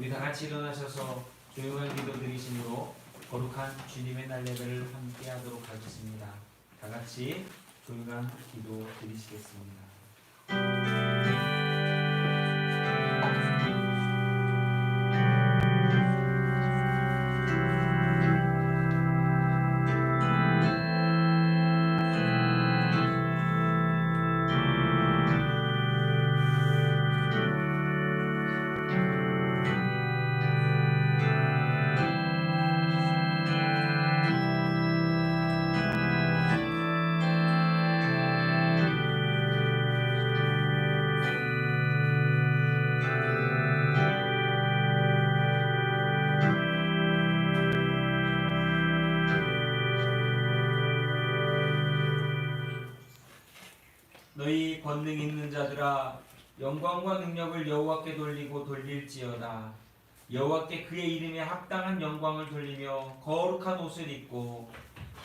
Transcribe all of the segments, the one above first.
우리 다 같이 일어나셔서 조용한 기도 드리심으로 거룩한 주님의 날 예배를 함께 하도록 하겠습니다. 다 같이 조용한 기도 드리시겠습니다. 너희 권능 있는 자들아 영광과 능력을 여호와께 돌리고 돌릴지어다. 여호와께 그의 이름에 합당한 영광을 돌리며 거룩한 옷을 입고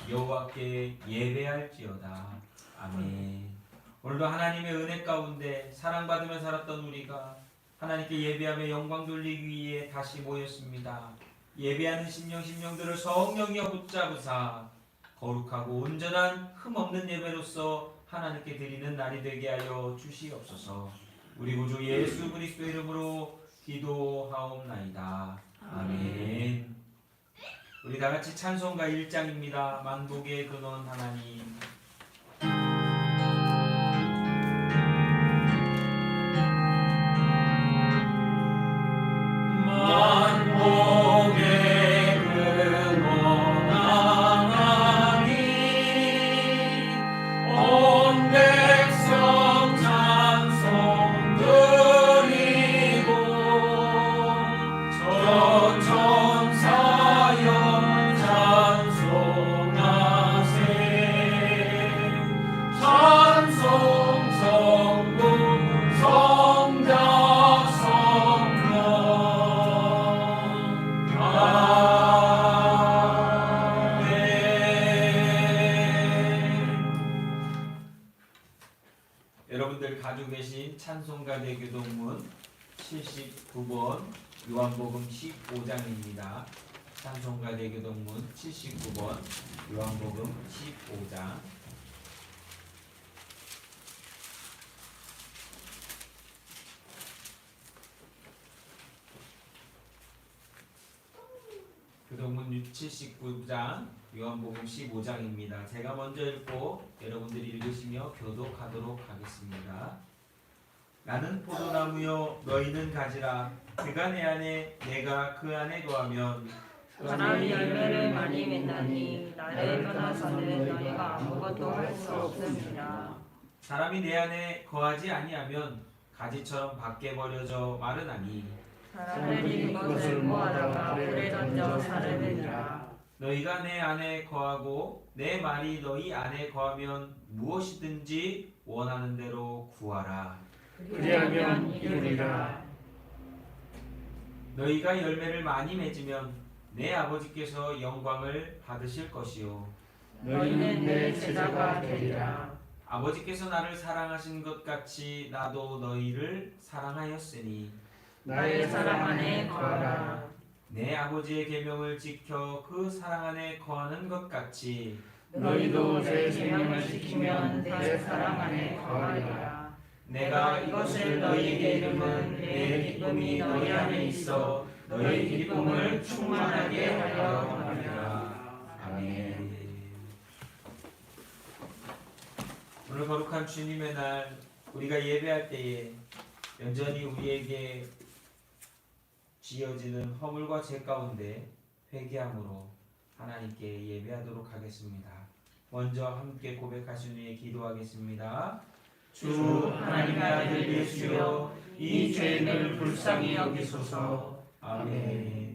여호와께 예배할지어다. 아멘. 오늘도 하나님의 은혜 가운데 사랑받으며 살았던 우리가 하나님께 예배하며 영광 돌리기 위해 다시 모였습니다. 예배하는 심령들을 성령이여 붙잡으사 거룩하고 온전한 흠없는 예배로서 하나님께 드리는 날이 되게 하여 주시옵소서. 우리 구주 예수 그리스도 이름으로 기도하옵나이다. 아멘. 우리 다 같이 찬송가 1장입니다. 만복의 근원 하나님. 여러분들 가지고 계신 찬송가 대교동문 79번 요한복음 15장입니다. 찬송가 대교동문 79번 요한복음 15장. 교동문 79장 요한복음 15장입니다. 제가 먼저 읽고 여러분들이 읽으시며 교독하도록 하겠습니다. 나는 포도나무요 너희는 가지라. 그가 내 안에 내가 그 안에 거하면 사람이 열매를 많이 맺나니 나를 떠나서는 너희가 아무것도 할 수 없음이라. 사람이 내 안에 거하지 아니하면 가지처럼 밖에 버려져 마르나니 사람들이 그것을 모아다가 불에 던져 사르느니라. 너희가 내 안에 거하고 내 말이 너희 안에 거하면 무엇이든지 원하는 대로 구하라. 그리하면 이루리라. 너희가 열매를 많이 맺으면 내 아버지께서 영광을 받으실 것이요 너희는 내 제자가 되리라. 아버지께서 나를 사랑하신 것 같이 나도 너희를 사랑하였으니 나의 사랑 안에 거하라. 내 아버지의 계명을 지켜 그 사랑 안에 거하는 것 같이 너희도 내 계명을 지키면 내 사랑 안에 거하리라. 내가 이것을 너희에게 이름은 내 기쁨이 너희 안에 있어 너희 기쁨을 충만하게 하려 함이라. 아멘. 오늘 거룩한 주님의 날 우리가 예배할 때에 여전히 우리에게 지어지는 허물과 죄 가운데 회개함으로 하나님께 예배하도록 하겠습니다. 먼저 함께 고백하신 후에 기도하겠습니다. 주 하나님의 아들 예수여, 이 죄인을 불쌍히 여기소서. 아멘.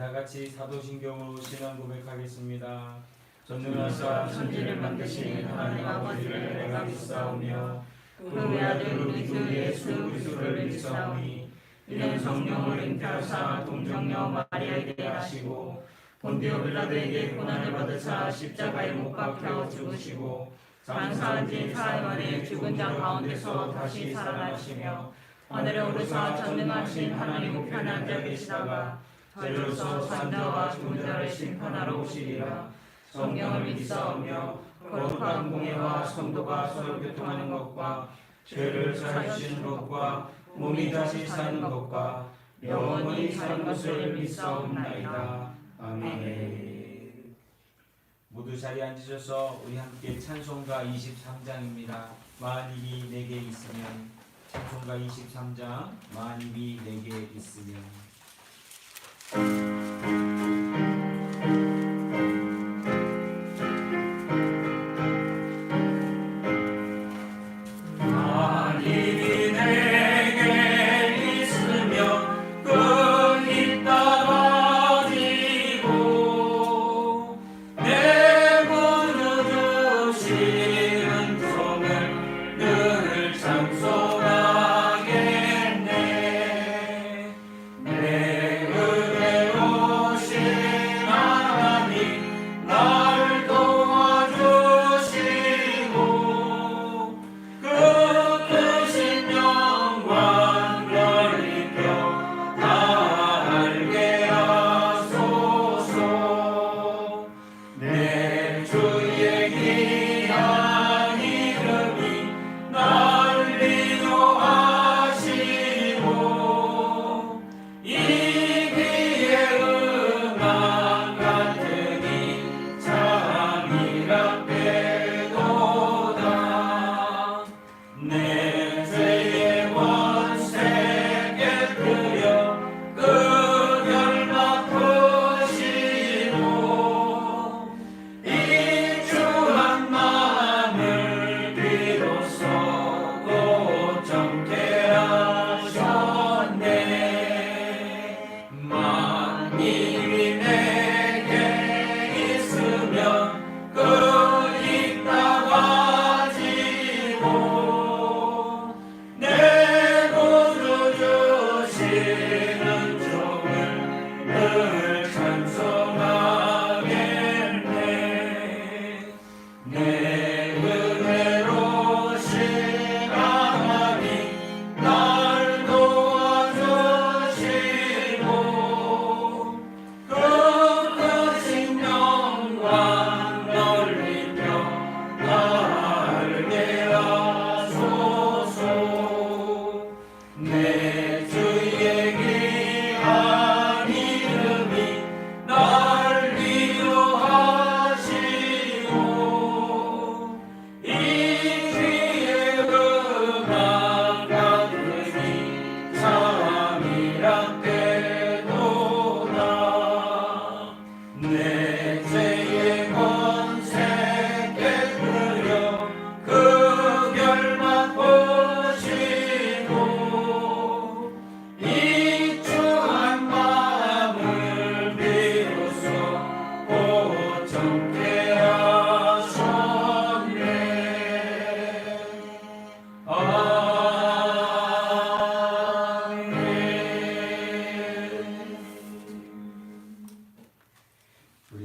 다 같이 사도신경으로 신앙 고백하겠습니다. 전능하사 천지를 만드신 하나님 아버지를 내가 믿사오며 그 외아들 우리 주 예수 그리스도를 믿사오니 이는 성령을 잉태하사 동정녀 마리아에게 하시고 본디오 빌라도에게 고난을 받으사 십자가에 못 박혀 죽으시고 장사한 지 사흘 만에 죽은 자 가운데서 다시 살아나시며 하늘에 오르사 전능하신 하나님 우편에 앉아 계시다가 저리로서 산자와 죽은 자를 심판하러 오시리라. 성령을 믿사오며 거룩한 공예와 성도가 서로 교통하는 것과 죄를 사하시는 것과 몸이 다시 사는 것과 영원히 사는 것을 믿사옵나이다. 아멘. 모두 자리에 앉으셔서 우리 함께 찬송가 23장입니다. 만입이 내게 있으면. 찬송가 23장 만입이 내게 있으면.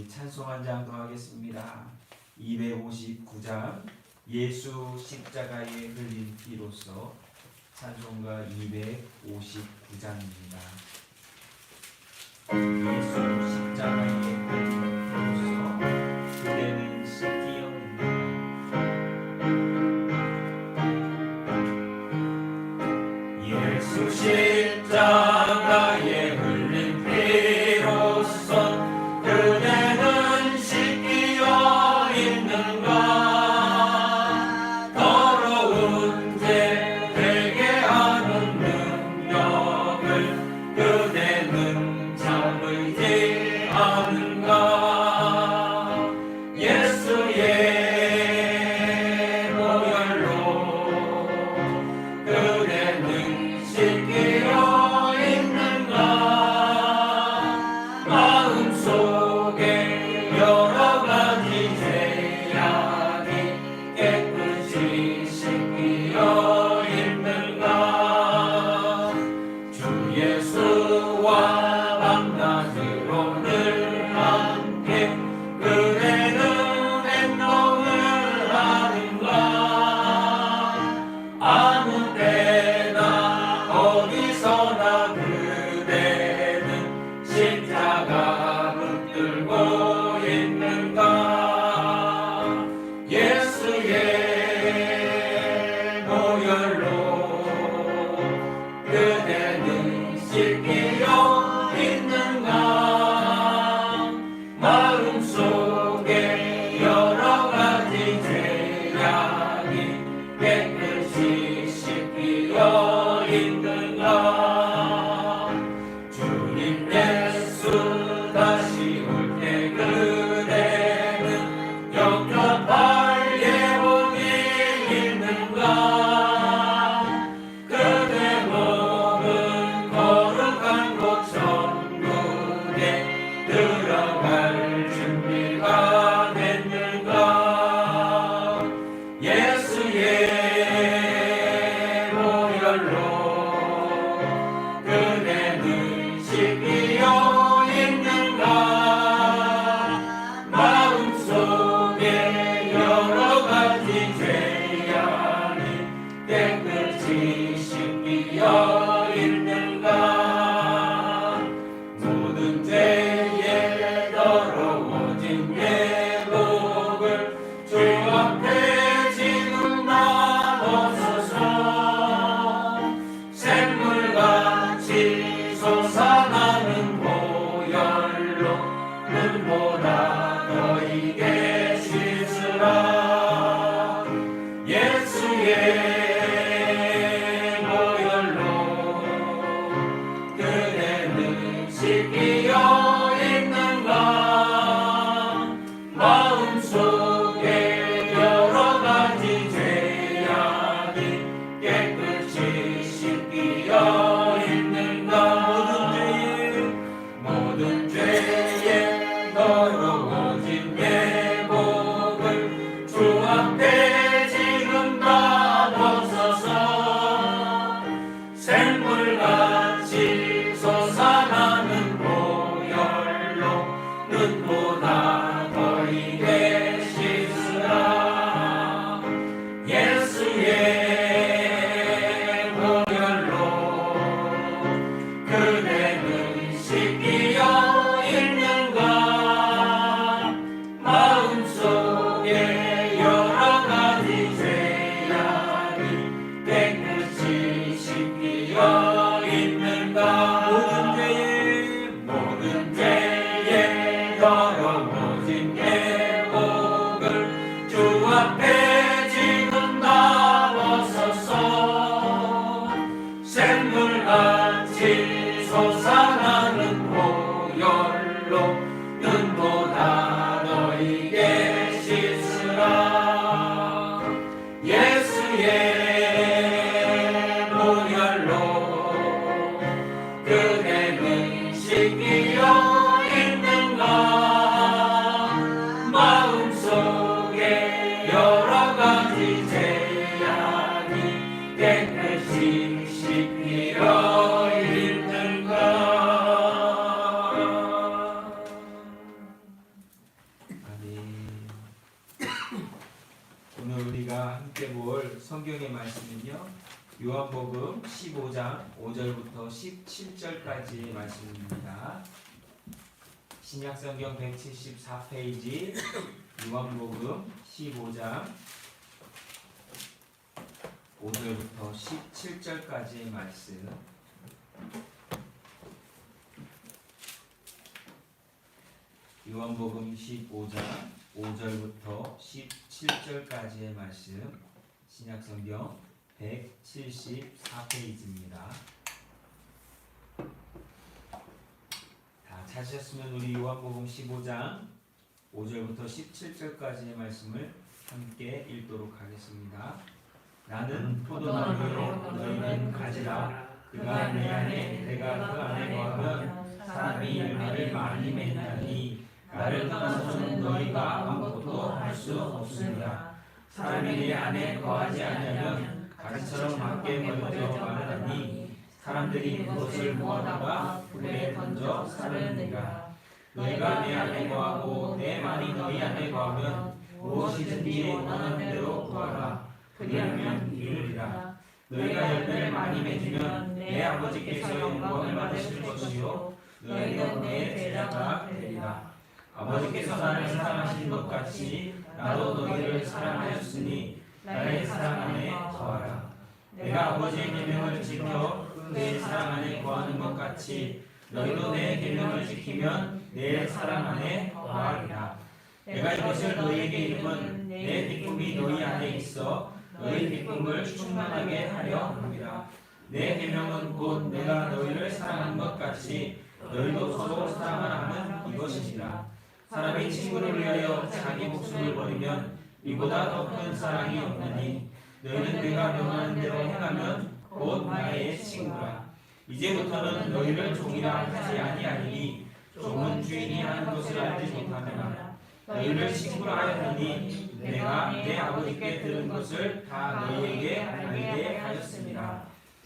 찬송 한 장 더 하겠습니다. 259장 예수 십자가에 흘린 피로써 찬송가 259장입니다. 예수 십자가에 흘린 피로써 그대는 씻기었느니라. 예수 십자가에 흘린 피로써 그대는 씻기어 있는가. 더러운 죄 되게 하는 능력을 그대는 참을지 않은가. 예수의 보혈로 그대는 씻기어 있는가. 마음속에 여러 가지 죄악이 깨끗이 씻기어 있는가. 주 예수와 밤낮으로 늘 함께 그대는 행동을 하는가. 아무 때나 어디서나 그대는 십자가 붙들고 있는가. 예수의 보혈로 그대는 씻기어 있는가. 마음속에 여러 가지 죄악이 깨끗이 씻기어 있는가. 주님 예수 다시 올 때 그대는 영접할 예복이 있는가. 그대 몸은 거룩한 곳 천국에 들어갈 준비가 됐는가. 예수의 보혈로 그대는 씻기어 있는가. 마음속에 여러 가지 죄악이 깨끗이 씻기어 있는가. 모든 죄에 더러워진 예복을 주 앞에 지금 다 벗어서 샘물같이 솟아나는 보혈로 눈보다 너희에게 씻으라. 예수의 보혈로 그대는 씻기어 있는가. 마음속에 여러 가지 죄악이 깨끗이 씻기어 있는가. 모든 죄에 더러워진 예복을 주 앞에 지금 다 벗어서 샘물같이 솟아나는 보혈로 눈보다 너희에게 씻으라. 예수의 보혈로 그대는 씻기어 있는가. 마음속에 여러 가지 죄악이 깨끗이 씻기어 있는가. 모든 죄에 더러워진 예복을 주 앞에 지금 다 벗어서 샘물같이 솟아나는 보혈로 눈보다 너희에게 씻으라. 예수의 보혈로 그대는 씻기어 있는가. 마음속에 여러 가지 죄악이 깨끗이 씻기어 있는가. 아멘. 오늘 우리가 함께 볼 성경의 말씀은요, 요한복음 15장 5절부터 17절까지의 말씀입니다. 신약성경 174페이지 요한복음 15장 5절부터 17절까지의 말씀. 요한복음 15장 5절부터 17절까지의 말씀, 신약성경 174페이지입니다. 다 찾으셨으면 우리 요한복음 15장 5절부터 17절까지의 말씀을 함께 읽도록 하겠습니다. 나는 포도나무요 너희는 가지라. 그가 내 안에 내가 그 안에 거하면 사람이 열매를 많이 맺나니 나를 떠나서는 너희가 아무것도 할 수 없습니다. 사람이 내 안에 거하지 아니하면 가지처럼 밖에 버려져 마르나니 사람들이 그것을 모아다가 불에 던져 사르느니라. 너희가 내 안에 거하고 내 말이 너희 안에 거하면 무엇이든지 원하는 대로 구하라. 그리하면 이루리라. 너희가 열매를 많이 맺으면 내 아버지께서 영광을 받으실 것이요 너희는 내 제자가 되리라. 아버지께서 나를 사랑하신 것 같이 나도 너희를 사랑하였으니 나의 사랑 안에 거하라. 내가 아버지의 계명을 지켜 내 사랑 안에 거하는 것 같이 너희도 내 계명을 지키면 내 사랑 안에 거하리라. 내가 이것을 너희에게 이름은 내 기쁨이 너희 안에 있어 너희 기쁨을 충만하게 하려 함이라. 내 계명은 곧 내가 너희를 사랑한 것 같이 너희도 서로 사랑하라는 이것이니라. 사람이 친구를 위하여 자기 목숨을 버리면 이보다 더 큰 사랑이 없나니 너희는 내가 명하는 대로 행하면 곧 나의 친구라. 이제부터는 너희를 종이라 하지 아니하리니 종은 주인이 하는 것을 알지 못하느라. 너희를 친구라 하였느니 내가 내 아버지께 들은 것을 다 너희에게 알게 하였습니다.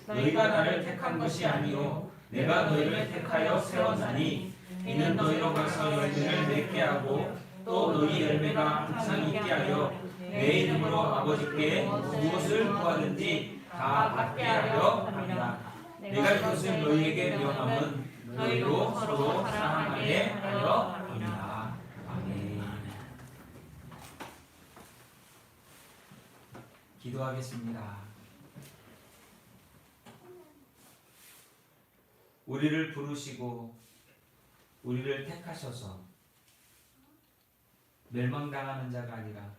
너희가 나를 택한 것이 아니요 내가 너희를 택하여 세웠나니 이는 너희로 가서 열매를 맺게 하고 또 너희 열매가 항상 있게 하여 내 이름으로 아버지께 무엇을 구하든지 다 받게 하려 합니다. 내가 이것을 너희에게 명함은 너희로 서로 사랑하게 하려 합니다. 아멘. 기도하겠습니다. 우리를 부르시고 우리를 택하셔서 멸망당하는 자가 아니라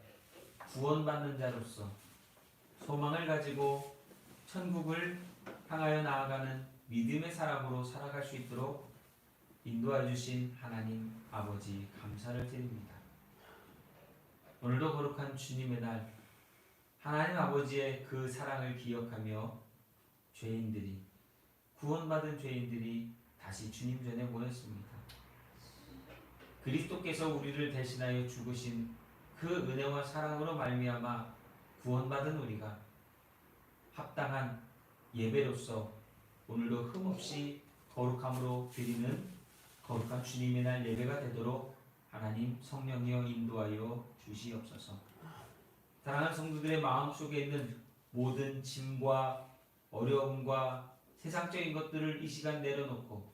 구원받는 자로서 소망을 가지고 천국을 향하여 나아가는 믿음의 사람으로 살아갈 수 있도록 인도해 주신 하나님 아버지 감사를 드립니다. 오늘도 거룩한 주님의 날 하나님 아버지의 그 사랑을 기억하며 죄인들이 구원받은 죄인들이 다시 주님 전에 모였습니다. 그리스도께서 우리를 대신하여 죽으신 그 은혜와 사랑으로 말미암아 구원받은 우리가 합당한 예배로서 오늘도 흠없이 거룩함으로 드리는 거룩한 주님의 날 예배가 되도록 하나님 성령이여 인도하여 주시옵소서. 사랑하는 성도들의 마음속에 있는 모든 짐과 어려움과 세상적인 것들을 이 시간 내려놓고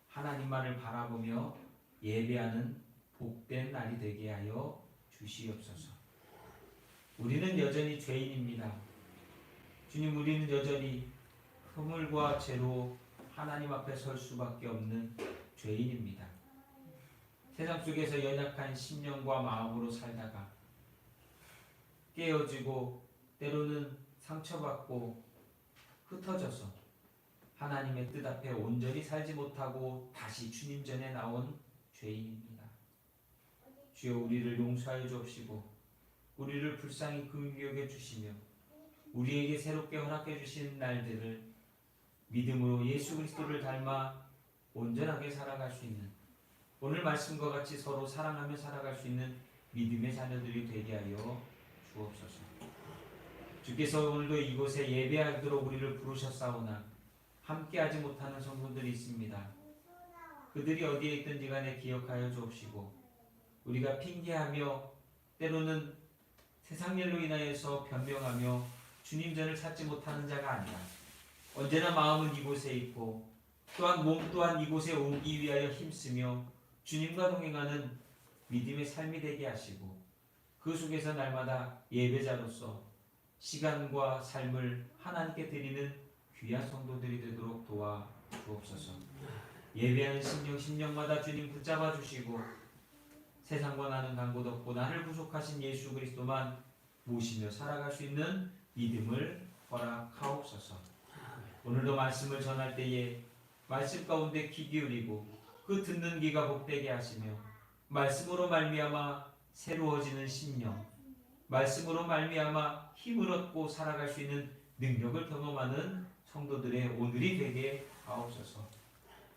하나님만을 바라보며 예배하는 복된 날이 되게 하여 주시옵소서. 우리는 여전히 죄인입니다. 주님, 우리는 여전히 허물과 죄로 하나님 앞에 설 수밖에 없는 죄인입니다. 세상 속에서 연약한 심령과 마음으로 살다가 깨어지고 때로는 상처받고 흩어져서 하나님의 뜻 앞에 온전히 살지 못하고 다시 주님 전에 나온 죄인입니다. 주여, 우리를 용서하여 주옵시고 우리를 불쌍히 긍휼히 여겨 주시며 우리에게 새롭게 허락해 주신 날들을 믿음으로 예수 그리스도를 닮아 온전하게 살아갈 수 있는, 오늘 말씀과 같이 서로 사랑하며 살아갈 수 있는 믿음의 자녀들이 되게 하여 주옵소서. 주께서 오늘도 이곳에 예배하도록 우리를 부르셨사오나 함께하지 못하는 성도들이 있습니다. 그들이 어디에 있든지 간에 기억하여 주옵시고 우리가 핑계하며 때로는 세상 일로 인하여서 변명하며 주님 전을 찾지 못하는 자가 아니라 언제나 마음은 이곳에 있고 또한 몸 또한 이곳에 오기 위하여 힘쓰며 주님과 동행하는 믿음의 삶이 되게 하시고 그 속에서 날마다 예배자로서 시간과 삶을 하나님께 드리는 귀한 성도들이 되도록 도와 주옵소서. 예배하는 심령마다 주님 붙잡아 주시고 세상과 나는 간곳 없고 나를 구속하신 예수 그리스도만 모시며 살아갈 수 있는 믿음을 허락하옵소서. 오늘도 말씀을 전할 때에 말씀 가운데 귀 기울이고 그 듣는 귀가 복되게 하시며 말씀으로 말미암아 새로워지는 심령, 말씀으로 말미암아 힘을 얻고 살아갈 수 있는 능력을 경험하는 성도들의 오늘이 되게 하옵소서.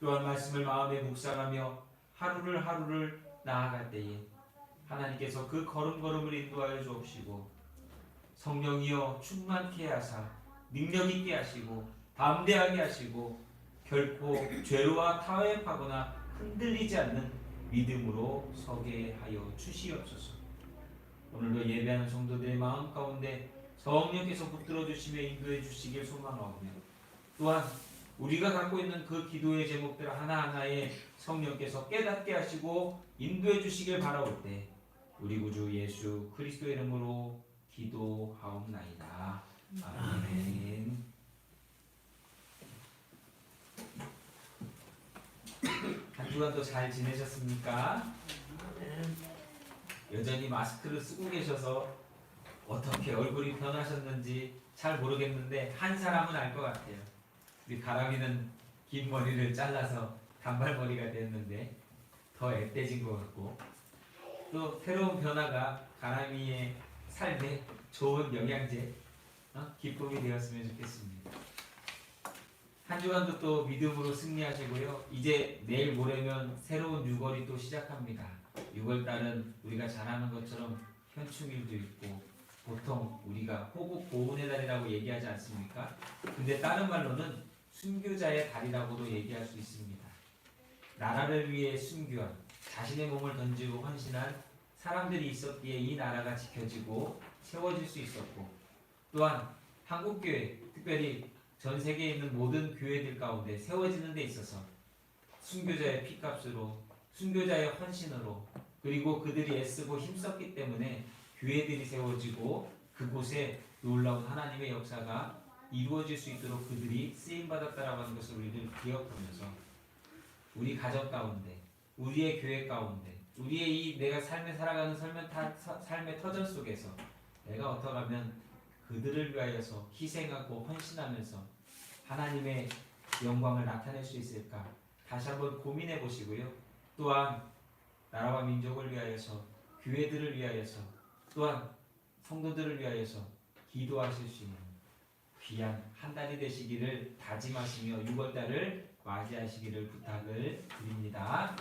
또한 말씀을 마음에 묵상하며 하루를 나아갈 때에 하나님께서 그 걸음걸음을 인도하여 주옵시고 성령이여 충만케 하사 능력 있게 하시고 담대하게 하시고 결코 죄로와 타협하거나 흔들리지 않는 믿음으로 서게 하여 주시옵소서. 오늘도 예배하는 성도들의 마음 가운데 성령께서 붙들어 주시며 인도해 주시길 소망하오며 또한 우리가 갖고 있는 그 기도의 제목들 하나하나에 성령께서 깨닫게 하시고 인도해 주시길 바라올 때 우리 구주 예수 그리스도의 이름으로 기도하옵나이다. 아멘. 한 주간도 잘 지내셨습니까? 여전히 마스크를 쓰고 계셔서 어떻게 얼굴이 변하셨는지 잘 모르겠는데 한 사람은 알 것 같아요. 우리 가람이는 긴 머리를 잘라서 단발머리가 됐는데 더 앳돼진 것 같고 또 새로운 변화가 가람이의 삶에 좋은 영양제, 기쁨이 되었으면 좋겠습니다. 한 주간도 또 믿음으로 승리하시고요. 이제 내일 모레면 새로운 6월이 또 시작합니다. 6월달은 우리가 잘 아는 것처럼 현충일도 있고 보통 우리가 호국 보훈의 달이라고 얘기하지 않습니까? 근데 다른 말로는 순교자의 달이라고도 얘기할 수 있습니다. 나라를 위해 순교한 자신의 몸을 던지고 헌신한 사람들이 있었기에 이 나라가 지켜지고 세워질 수 있었고 또한 한국교회 특별히 전 세계에 있는 모든 교회들 가운데 세워지는 데 있어서 순교자의 피값으로 순교자의 헌신으로 그리고 그들이 애쓰고 힘썼기 때문에 교회들이 세워지고 그곳에 놀라운 하나님의 역사가 이루어질 수 있도록 그들이 쓰임받았다라고 하는 것을 우리들 기억하면서 우리 가정 가운데 우리의 교회 가운데 우리의 이 내가 삶에 살아가는 삶의 터전 속에서 내가 어떻게 하면 그들을 위하여서 희생하고 헌신하면서 하나님의 영광을 나타낼 수 있을까 다시 한번 고민해 보시고요. 또한 나라와 민족을 위하여서 교회들을 위하여서 또한 성도들을 위하여서 기도하실 수 있는 귀한 한 달이 되시기를 다짐하시며 6월달을 맞이하시기를 부탁을 드립니다.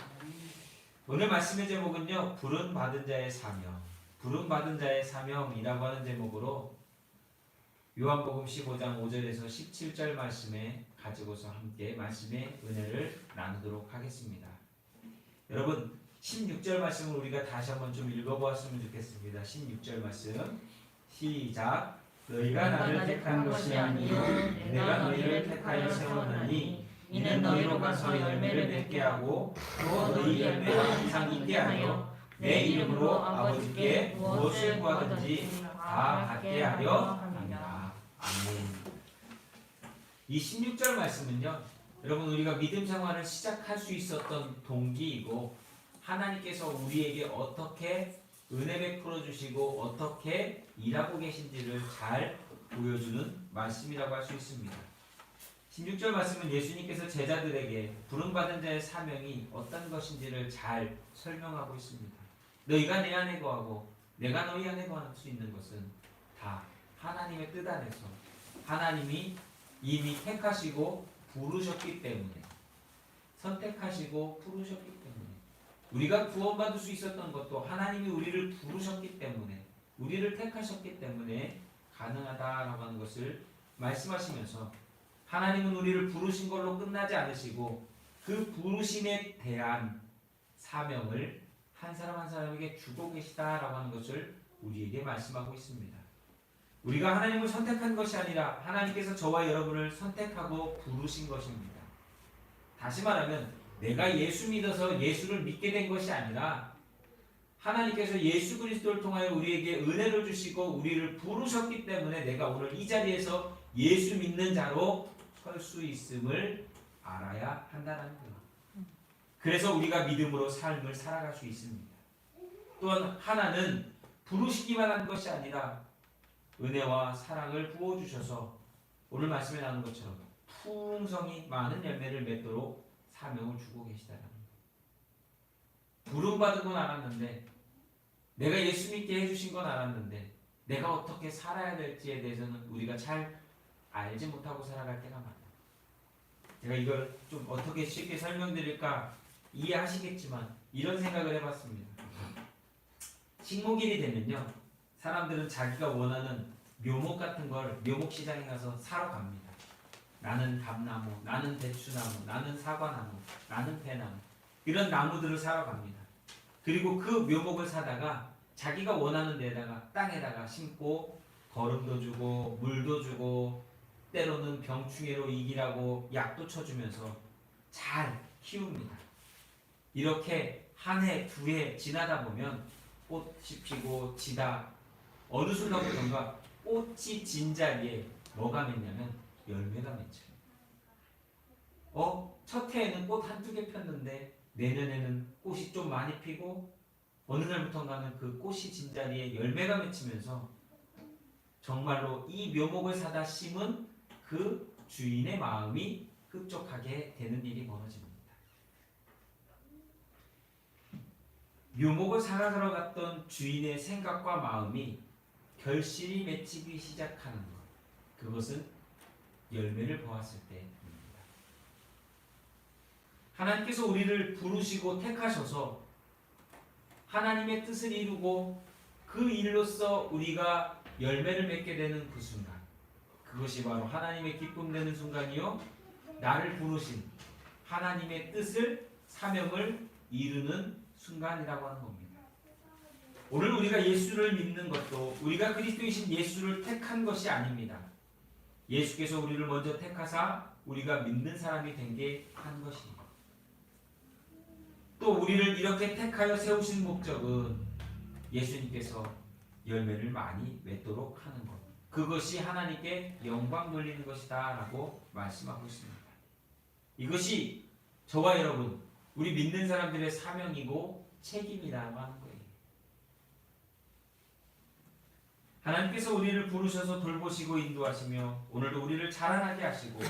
오늘 말씀의 제목은요. 부름받은 자의 사명, 부름받은 자의 사명이라고 하는 제목으로 요한복음 15장 5절에서 17절 말씀에 가지고서 함께 말씀의 은혜를 나누도록 하겠습니다. 여러분 16절 말씀을 우리가 다시 한번 좀 읽어보았으면 좋겠습니다. 16절 말씀 시작. 너희가 나를 택한 것이 아니요 내가 너희를 택하여 세웠나니 이는 너희로 가서 열매를 맺게 하고 또 너희 열매가 항상 있게 하여 내 이름으로 아버지께 무엇을 구하든지 다 받게 하려 합니다. 아멘. 이 16절 말씀은요. 여러분 우리가 믿음 생활을 시작할 수 있었던 동기이고 하나님께서 우리에게 어떻게 은혜 베풀어 주시고 어떻게 일하고 계신지를 잘 보여주는 말씀이라고 할 수 있습니다. 16절 말씀은 예수님께서 제자들에게 부름받은 자의 사명이 어떤 것인지를 잘 설명하고 있습니다. 너희가 내 안에 거하고 내가 너희 안에 거할 수 있는 것은 다 하나님의 뜻 안에서 하나님이 이미 택하시고 부르셨기 때문에 선택하시고 부르셨기 때문에 우리가 구원받을 수 있었던 것도 하나님이 우리를 부르셨기 때문에 우리를 택하셨기 때문에 가능하다라고 하는 것을 말씀하시면서 하나님은 우리를 부르신 걸로 끝나지 않으시고 그 부르심에 대한 사명을 한 사람 한 사람에게 주고 계시다라고 하는 것을 우리에게 말씀하고 있습니다. 우리가 하나님을 선택한 것이 아니라 하나님께서 저와 여러분을 선택하고 부르신 것입니다. 다시 말하면 내가 예수 믿어서 예수를 믿게 된 것이 아니라 하나님께서 예수 그리스도를 통하여 우리에게 은혜를 주시고 우리를 부르셨기 때문에 내가 오늘 이 자리에서 예수 믿는 자로 설 수 있음을 알아야 한다는 거예요. 그래서 우리가 믿음으로 삶을 살아갈 수 있습니다. 또한 하나는 부르시기만 한 것이 아니라 은혜와 사랑을 부어주셔서 오늘 말씀에 나오는 것처럼 풍성히 많은 열매를 맺도록 사명을 주고 계시다는 거예요. 부름받은 건 알았는데 내가 예수 믿게 해주신 건 알았는데 내가 어떻게 살아야 될지에 대해서는 우리가 잘 알지 못하고 살아갈 때가 많아요. 제가 이걸 좀 어떻게 쉽게 설명드릴까 이해하시겠지만 이런 생각을 해봤습니다. 식목일이 되면요, 사람들은 자기가 원하는 묘목 같은 걸 묘목시장에 가서 사러 갑니다. 나는 감나무, 나는 대추나무, 나는 사과나무, 나는 배나무, 이런 나무들을 사러 갑니다. 그리고 그 묘목을 사다가 자기가 원하는 데다가 땅에다가 심고 거름도 주고 물도 주고 때로는 병충해로 이기라고 약도 쳐주면서 잘 키웁니다. 이렇게 한 해, 두 해 지나다 보면 꽃이 피고 지다 어느 순간부터인가 꽃이 진 자리에 뭐가 맺냐면 열매가 맺혀요. 첫 해에는 꽃 한두 개 폈는데 내년에는 꽃이 좀 많이 피고 어느 날부터인가는 그 꽃이 진 자리에 열매가 맺히면서 정말로 이 묘목을 사다 심은 그 주인의 마음이 흡족하게 되는 일이 벌어집니다. 묘목을 사러 들어갔던 주인의 생각과 마음이 결실이 맺히기 시작하는 것, 그것은 열매를 보았을 때입니다. 하나님께서 우리를 부르시고 택하셔서 하나님의 뜻을 이루고 그 일로써 우리가 열매를 맺게 되는 그 순간, 그것이 바로 하나님의 기쁨 되는 순간이요, 나를 부르신 하나님의 뜻을, 사명을 이루는 순간이라고 하는 겁니다. 오늘 우리가 예수를 믿는 것도 우리가 그리스도이신 예수를 택한 것이 아닙니다. 예수께서 우리를 먼저 택하사 우리가 믿는 사람이 된 게 한 것이에요. 또 우리를 이렇게 택하여 세우신 목적은 예수님께서 열매를 많이 맺도록 하는 것, 그것이 하나님께 영광 돌리는 것이다 라고 말씀하고 있습니다. 이것이 저와 여러분, 우리 믿는 사람들의 사명이고 책임이라고 하는 거예요. 하나님께서 우리를 부르셔서 돌보시고 인도하시며 오늘도 우리를 자라나게 하시고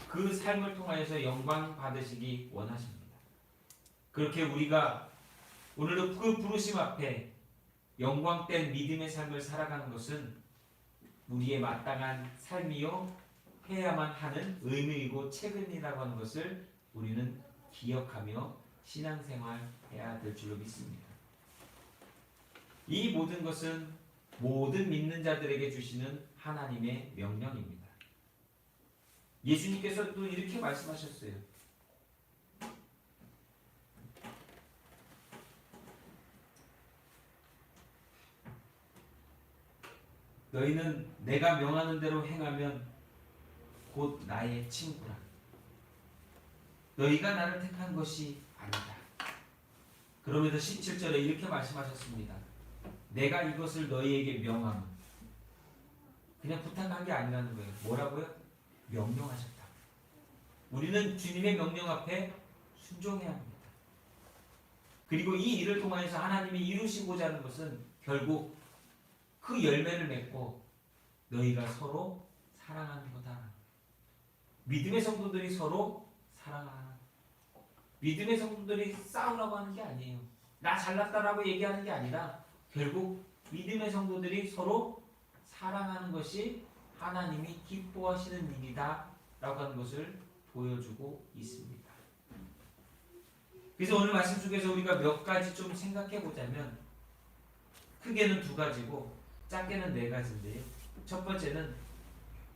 그 삶을 통하여서 영광 받으시기 원하십니다. 그렇게 우리가 오늘도 그 부르심 앞에 영광된 믿음의 삶을 살아가는 것은 우리의 마땅한 삶이요, 해야만 하는 의무이고 책임이라고 하는 것을 우리는 기억하며 신앙생활해야 될 줄로 믿습니다. 이 모든 것은 모든 믿는 자들에게 주시는 하나님의 명령입니다. 예수님께서 또 이렇게 말씀하셨어요. 너희는 내가 명하는 대로 행하면 곧 나의 친구라. 너희가 나를 택한 것이 아니다. 그러면서 17절에 이렇게 말씀하셨습니다. 내가 이것을 너희에게 명함은, 그냥 부탁한 게 아니라는 거예요. 뭐라고요? 명령하셨다. 우리는 주님의 명령 앞에 순종해야 합니다. 그리고 이 일을 통해서 하나님이 이루시고자 하는 것은 결국 그 열매를 맺고 너희가 서로 사랑하는 거다. 믿음의 성도들이 서로 사랑하는, 믿음의 성도들이 싸우라고 하는 게 아니에요. 나 잘났다라고 얘기하는 게 아니라 결국 믿음의 성도들이 서로 사랑하는 것이 하나님이 기뻐하시는 일이다 라고 하는 것을 보여주고 있습니다. 그래서 오늘 말씀 속에서 우리가 몇 가지 좀 생각해 보자면, 크게는 두 가지고 작게는 네 가지인데요. 첫 번째는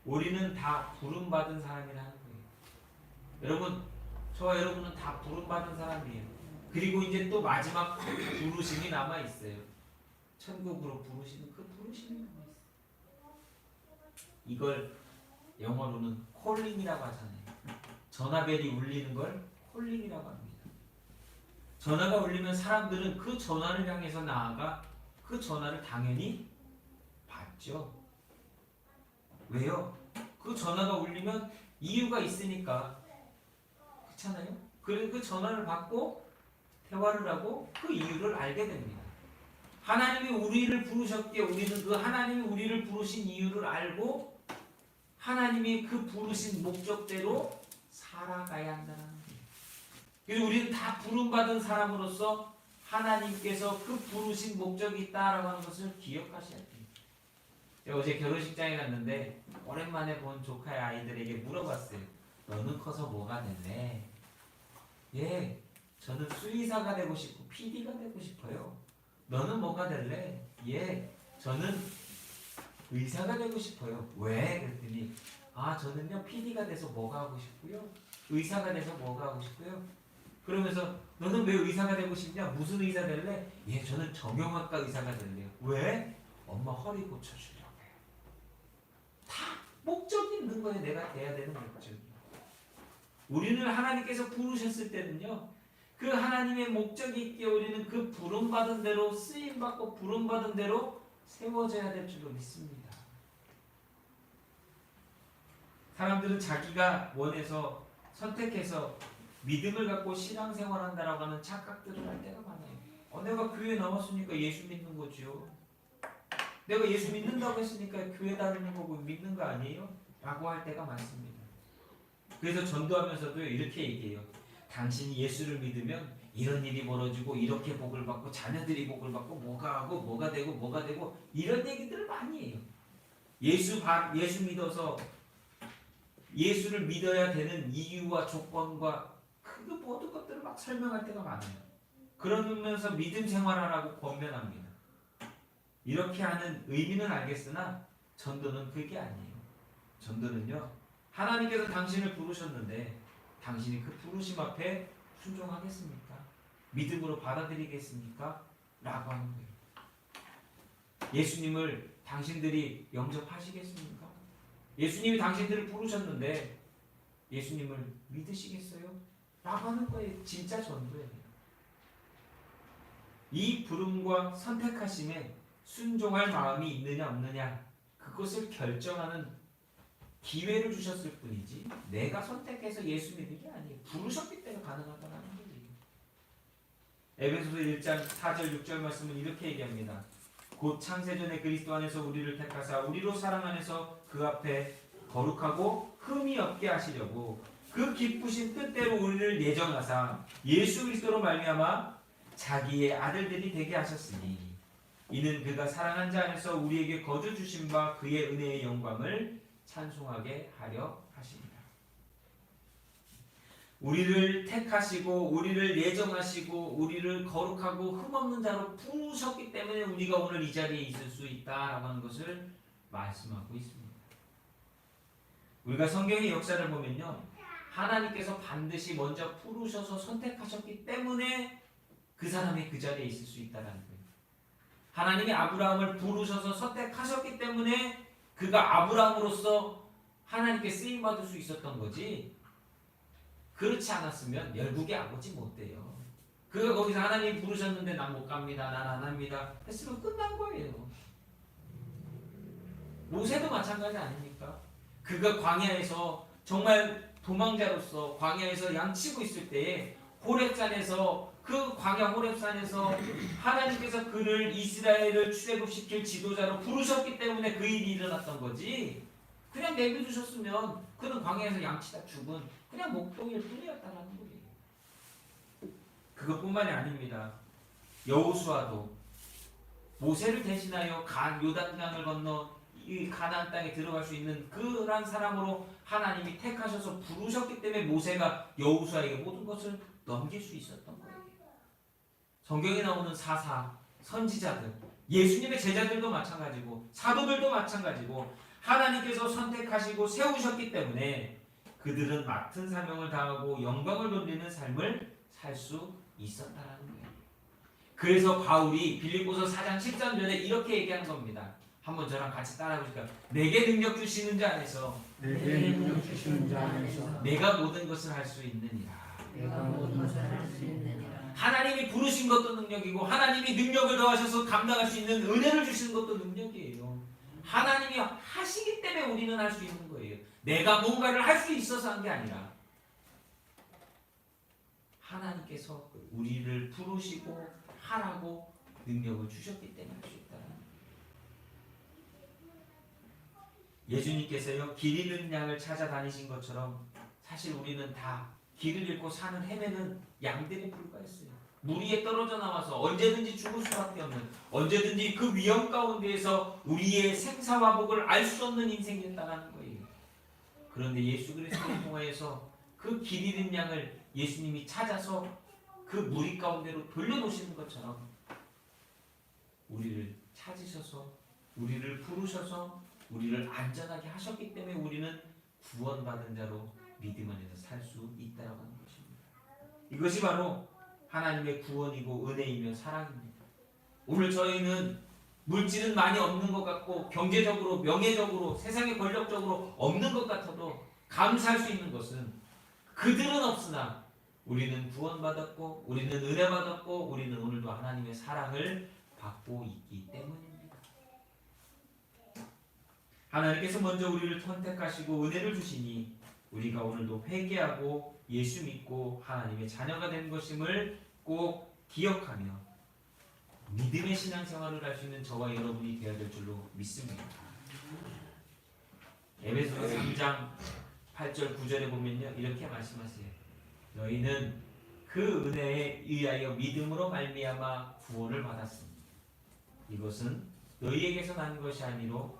우리는 다 부름받은 사람이라는 거예요. 여러분, 저와 여러분은 다 부름받은 사람이에요. 그리고 이제 또 마지막 부르심이 남아 있어요. 천국으로 부르시는 그 부르심이 남아 있어요. 이걸 영어로는 콜링이라고 하잖아요. 전화벨이 울리는 걸 콜링이라고 합니다. 전화가 울리면 사람들은 그 전화를 향해서 나아가 그 전화를 당연히 받죠. 왜요? 그 전화가 울리면 이유가 있으니까. 그렇잖아요? 그래서 그 전화를 받고 대화를 하고 그 이유를 알게 됩니다. 하나님이 우리를 부르셨기에 우리는 그 하나님이 우리를 부르신 이유를 알고 하나님이 그 부르신 목적대로 살아가야 한다는 거예요. 그래서 우리는 다 부름받은 사람으로서 하나님께서 그 부르신 목적이 있다라고 하는 것을 기억하셔야 돼요. 제가 어제 결혼식장에 갔는데 오랜만에 본 조카의 아이들에게 물어봤어요. 너는 커서 뭐가 될래? 예, 저는 수의사가 되고 싶고 PD가 되고 싶어요. 너는 뭐가 될래? 예, 저는 의사가 되고 싶어요. 왜? 그랬더니 저는요 PD가 돼서 뭐가 하고 싶고요. 의사가 돼서 뭐가 하고 싶고요. 그러면서 너는 왜 의사가 되고 싶냐? 무슨 의사 될래? 예, 저는 정형외과 의사가 될래요. 왜? 엄마 허리 고쳐주려고 해요. 다 목적이 있는 거예요. 내가 돼야 되는 목적이. 우리는 하나님께서 부르셨을 때는요. 그 하나님의 목적이 있기에 우리는 그 부름받은 대로 쓰임받고 부름받은 대로 세워져야 될 줄로 믿습니다. 사람들은 자기가 원해서 선택해서 믿음을 갖고 신앙생활한다라고 하는 착각들을 할 때가 많아요. 내가 교회 나왔으니까 예수 믿는 거죠. 내가 예수 믿는다고 했으니까 교회 다니는 거고 믿는 거 아니에요? 라고 할 때가 많습니다. 그래서 전도하면서도 이렇게 얘기해요. 당신이 예수를 믿으면 이런 일이 벌어지고 이렇게 복을 받고 자녀들이 복을 받고 뭐가 하고 뭐가 되고 이런 얘기들을 많이 해요. 예수 믿어서 예수를 믿어야 되는 이유와 조건과 그 모든 것들을 막 설명할 때가 많아요. 그러면서 믿음 생활하라고 권면합니다. 이렇게 하는 의미는 알겠으나 전도는 그게 아니에요. 전도는요, 하나님께서 당신을 부르셨는데 당신이 그 부르심 앞에 순종하겠습니까? 믿음으로 받아들이겠습니까? 라고 하는 거예요. 예수님을 당신들이 영접하시겠습니까? 예수님이 당신들을 부르셨는데 예수님을 믿으시겠어요? 라고 하는 거예요. 진짜 전도예요. 이 부름과 선택하심에 순종할 마음이 있느냐 없느냐 그것을 결정하는 기회를 주셨을 뿐이지 내가 선택해서 예수 믿는 게 아니에요. 부르셨기 때문에 가능하다는 거예요. 에베소서 1장 4절 6절 말씀은 이렇게 얘기합니다. 곧 창세전에 그리스도 안에서 우리를 택하사 우리로 사랑 안에서 그 앞에 거룩하고 흠이 없게 하시려고 그 기쁘신 뜻대로 우리를 예정하사 예수 그리스도로 말미암아 자기의 아들들이 되게 하셨으니 이는 그가 사랑한 자 안에서 우리에게 거저 주신 바 그의 은혜의 영광을 찬송하게 하려 하십니다. 우리를 택하시고 우리를 예정하시고 우리를 거룩하고 흠없는 자로 부르셨기 때문에 우리가 오늘 이 자리에 있을 수 있다라고 하는 것을 말씀하고 있습니다. 우리가 성경의 역사를 보면요, 하나님께서 반드시 먼저 부르셔서 선택하셨기 때문에 그 사람이 그 자리에 있을 수 있다라는 거예요. 하나님이 아브라함을 부르셔서 선택하셨기 때문에 그가 아브라함으로서 하나님께 쓰임받을 수 있었던 거지, 그렇지 않았으면 열국의 아버지 못 돼요. 그가 거기서 하나님이 부르셨는데 난 못 갑니다, 난 안 합니다 했으면 끝난 거예요. 모세도 마찬가지 아닙니까? 그가 광야에서 정말 도망자로서 광야에서 양치고 있을 때에 호렙산에서 그 광야 호렙산에서 하나님께서 그를 이스라엘을 출애굽시킬 지도자로 부르셨기 때문에 그 일이 일어났던 거지, 그냥 내버려두셨으면 그는 광야에서 양치다 죽은 그냥 목동일 뿐이었다는 거예요. 그것뿐만이 아닙니다. 여호수아도 모세를 대신하여 요단강을 건너 이 가나안 땅에 들어갈 수 있는 그런 사람으로 하나님이 택하셔서 부르셨기 때문에 모세가 여호수아에게 모든 것을 넘길 수 있었던 거예요. 성경에 나오는 사사, 선지자들, 예수님의 제자들도 마찬가지고 사도들도 마찬가지고 하나님께서 선택하시고 세우셨기 때문에 그들은 맡은 사명을 다하고 영광을 돌리는 삶을 살 수 있었다는 거예요. 그래서 바울이 빌립보서 4장 13절에 이렇게 얘기하는 겁니다. 한번 저랑 같이 따라해보실까요? 내게 능력 주시는 자 안에서 내가 모든 것을 할 수 있느니라. 하나님이 부르신 것도 능력이고 하나님이 능력을 더하셔서 감당할 수 있는 은혜를 주시는 것도 능력이에요. 하나님이 하시기 때문에 우리는 할 수 있는 거예요. 내가 뭔가를 할 수 있어서 한 게 아니라 하나님께서 우리를 부르시고 하라고 능력을 주셨기 때문에 할 수 있다는 거예요. 예수님께서요, 길 잃는 양을 찾아다니신 것처럼 사실 우리는 다 길을 잃고 산을 헤매는 양들에 불과했어요. 물 위에 떨어져 나와서 언제든지 죽을 수밖에 없는, 언제든지 그 위험 가운데에서 우리의 생사화복을 알 수 없는 인생이었다는 거예요. 그런데 예수 그리스도를 통하여서 그 길 잃은 양을 예수님이 찾아서 그 무리 가운데로 돌려놓으시는 것처럼 우리를 찾으셔서 우리를 부르셔서 우리를 안전하게 하셨기 때문에 우리는 구원받은 자로 믿음 안에서 살 수 있다고 하는 것입니다. 이것이 바로 하나님의 구원이고 은혜이며 사랑입니다. 오늘 저희는 물질은 많이 없는 것 같고 경제적으로 명예적으로 세상에 권력적으로 없는 것 같아도 감사할 수 있는 것은 그들은 없으나 우리는 구원받았고 우리는 은혜 받았고 우리는 오늘도 하나님의 사랑을 받고 있기 때문입니다. 하나님께서 먼저 우리를 선택하시고 은혜를 주시니 우리가 오늘도 회개하고 예수 믿고 하나님의 자녀가 된 것임을 꼭 기억하며 믿음의 신앙생활을 할 수 있는 저와 여러분이 되어야 될 줄로 믿습니다. 에베소서 3장 8절 9절에 보면요 이렇게 말씀하세요. 너희는 그 은혜에 의하여 믿음으로 말미암아 구원을 받았습니다. 이것은 너희에게서 난 것이 아니로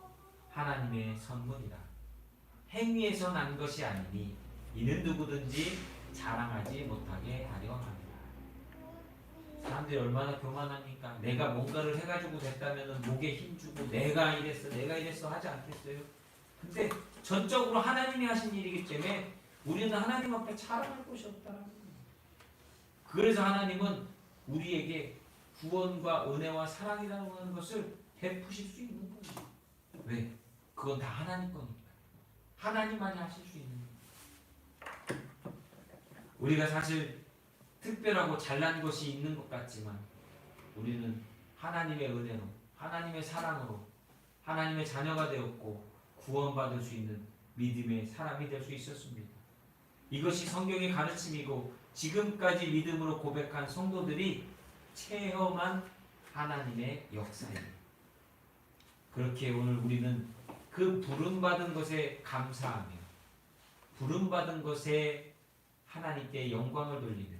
하나님의 선물이라. 행위에서 난 것이 아니니 이는 누구든지 자랑하지 못하게 하려 합니다. 사람들이 얼마나 교만합니까? 내가 뭔가를 해가지고 됐다면 목에 힘주고 내가 이랬어 하지 않겠어요? 근데 전적으로 하나님이 하신 일이기 때문에 우리는 하나님 앞에 자랑할 곳이 없다는 거예요. 그래서 하나님은 우리에게 구원과 은혜와 사랑이라는 하는 것을 베푸실 수 있는 거예요. 왜? 그건 다 하나님 거니까. 하나님만이 하실 수 있는 거예요. 우리가 사실 특별하고 잘난 것이 있는 것 같지만 우리는 하나님의 은혜로 하나님의 사랑으로 하나님의 자녀가 되었고 구원받을 수 있는 믿음의 사람이 될 수 있었습니다. 이것이 성경의 가르침이고 지금까지 믿음으로 고백한 성도들이 체험한 하나님의 역사입니다. 그렇게 오늘 우리는 그 부름받은 것에 감사하며 부름받은 것에 하나님께 영광을 돌리며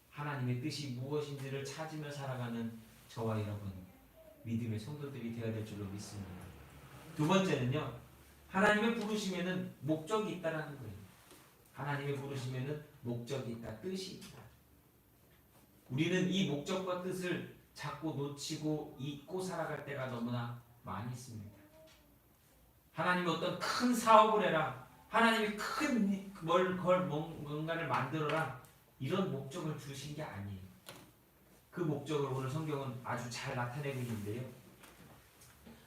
하나님의 뜻이 무엇인지를 찾으며 살아가는 저와 여러분 믿음의 성도들이 되어야 될 줄로 믿습니다. 두 번째는요, 하나님의 부르심에는 목적이 있다라는 거예요. 하나님의 부르심에는 목적이 있다, 뜻이 있다. 우리는 이 목적과 뜻을 자꾸 놓치고 잊고 살아갈 때가 너무나 많이 있습니다. 하나님이 어떤 큰 사업을 해라, 하나님이 큰 뭔가를 만들어라, 이런 목적을 주신 게 아니에요. 그 목적을 오늘 성경은 아주 잘 나타내고 있는데요.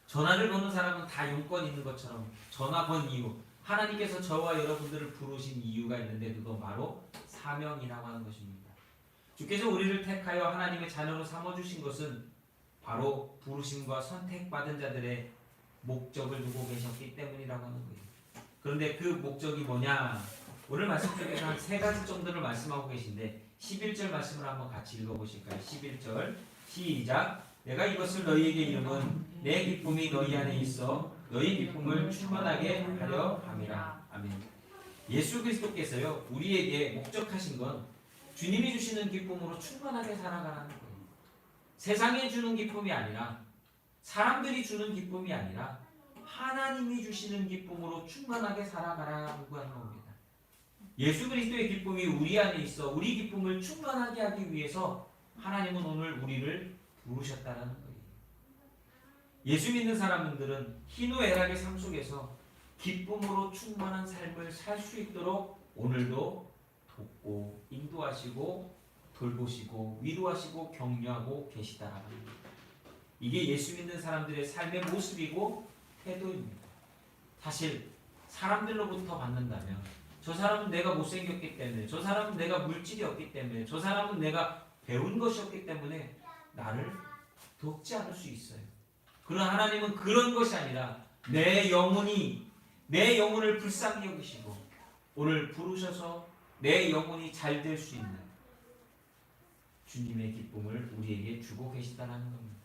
전화를 거는 사람은 다 용건이 있는 것처럼 전화 건 이유, 하나님께서 저와 여러분들을 부르신 이유가 있는데 그거 바로 사명이라고 하는 것입니다. 주께서 우리를 택하여 하나님의 자녀로 삼아주신 것은 바로 부르심과 선택받은 자들의 목적을 두고 계셨기 때문이라고 하는 거예요. 그런데 그 목적이 뭐냐? 오늘 말씀 중에서 한 3가지 정도를 말씀하고 계신데 11절 말씀을 한번 같이 읽어보실까요? 11절 시작. 내가 이것을 너희에게 이름은 내 기쁨이 너희 안에 있어 너희 기쁨을 충만하게 하려 함이라. 아멘. 예수 그리스도께서요 우리에게 목적하신 건 주님이 주시는 기쁨으로 충만하게 살아가라는 거예요. 세상이 주는 기쁨이 아니라 사람들이 주는 기쁨이 아니라 하나님이 주시는 기쁨으로 충만하게 살아가라고 하는 겁니다. 예수 그리스도의 기쁨이 우리 안에 있어 우리 기쁨을 충만하게 하기 위해서 하나님은 오늘 우리를 부르셨다는 거예요. 예수 믿는 사람들은 희노애락의 삶 속에서 기쁨으로 충만한 삶을 살 수 있도록 오늘도 돕고 인도하시고 돌보시고 위로하시고 격려하고 계시다라는 겁니다. 이게 예수 믿는 사람들의 삶의 모습이고 태도입니다. 사실 사람들로부터 받는다면 저 사람은 내가 못생겼기 때문에, 저 사람은 내가 물질이 없기 때문에, 저 사람은 내가 배운 것이 없기 때문에 나를 돕지 않을 수 있어요. 그러나 하나님은 그런 것이 아니라 내 영혼을 불쌍히 여기시고 오늘 부르셔서 내 영혼이 잘 될 수 있는 주님의 기쁨을 우리에게 주고 계시다는 겁니다.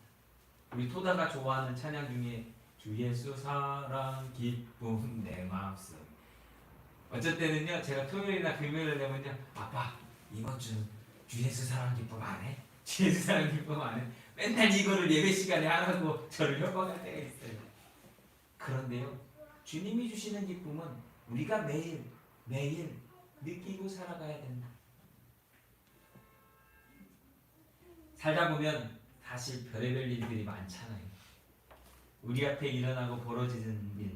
우리 토다가 좋아하는 찬양 중에 주 예수 사랑 기쁨 내 마음속, 어쩔 때는요 제가 토요일이나 금요일에 되면요 아빠 이번 주는 주 예수 사랑 기쁨 안 해? 주 예수 사랑 기쁨 안 해? 맨날 이거를 예배 시간에 하라고 저를 협박할 때가 있어요. 그런데요, 주님이 주시는 기쁨은 우리가 매일 매일 느끼고 살아가야 된다. 살다 보면 사실 별의별 일들이 많잖아요. 우리 앞에 일어나고 벌어지는 일,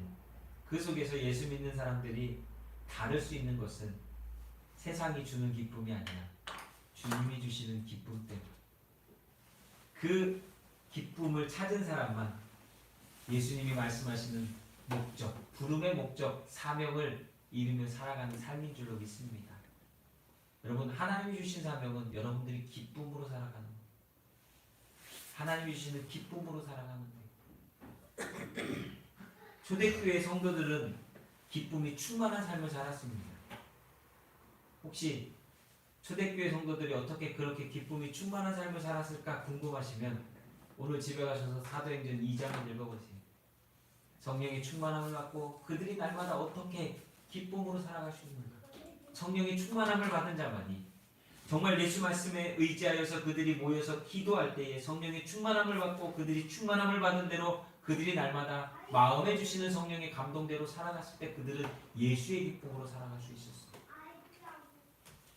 그 속에서 예수 믿는 사람들이 다룰 수 있는 것은 세상이 주는 기쁨이 아니라 주님이 주시는 기쁨 때문에, 그 기쁨을 찾은 사람만 예수님이 말씀하시는 목적, 부름의 목적, 사명을 이루며 살아가는 삶인 줄로 믿습니다. 여러분, 하나님이 주신 사명은 여러분들이 기쁨으로 살아가는 거예요. 하나님이 주시는 기쁨으로 살아가는 거예요. 초대교회 성도들은 기쁨이 충만한 삶을 살았습니다. 혹시 초대교회 성도들이 어떻게 그렇게 기쁨이 충만한 삶을 살았을까 궁금하시면 오늘 집에 가셔서 사도행전 2장을 읽어보세요. 성령의 충만함을 받고 그들이 날마다 어떻게 기쁨으로 살아갈 수 있는가. 성령의 충만함을 받은 자만이, 정말 예수 말씀에 의지하여서 그들이 모여서 기도할 때에 성령의 충만함을 받고 그들이 충만함을 받은 대로 그들이 날마다 마음에 주시는 성령의 감동대로 살아갔을 때 그들은 예수의 기쁨으로 살아갈 수 있었어요.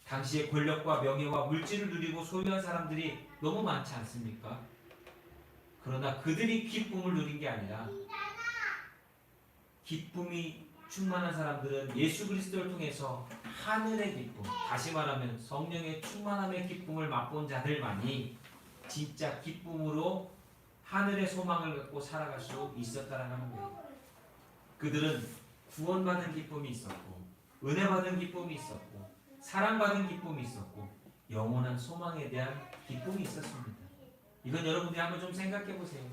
당시에 권력과 명예와 물질을 누리고 소유한 사람들이 너무 많지 않습니까? 그러나 그들이 기쁨을 누린 게 아니라 기쁨이 충만한 사람들은 예수 그리스도를 통해서 하늘의 기쁨, 다시 말하면 성령의 충만함의 기쁨을 맛본 자들만이 진짜 기쁨으로 하늘의 소망을 갖고 살아갈 수 있었다라는 거예요. 그들은 구원받은 기쁨이 있었고, 은혜받은 기쁨이 있었고, 사랑받은 기쁨이 있었고, 영원한 소망에 대한 기쁨이 있었습니다. 이건 여러분들이 한번 좀 생각해 보세요.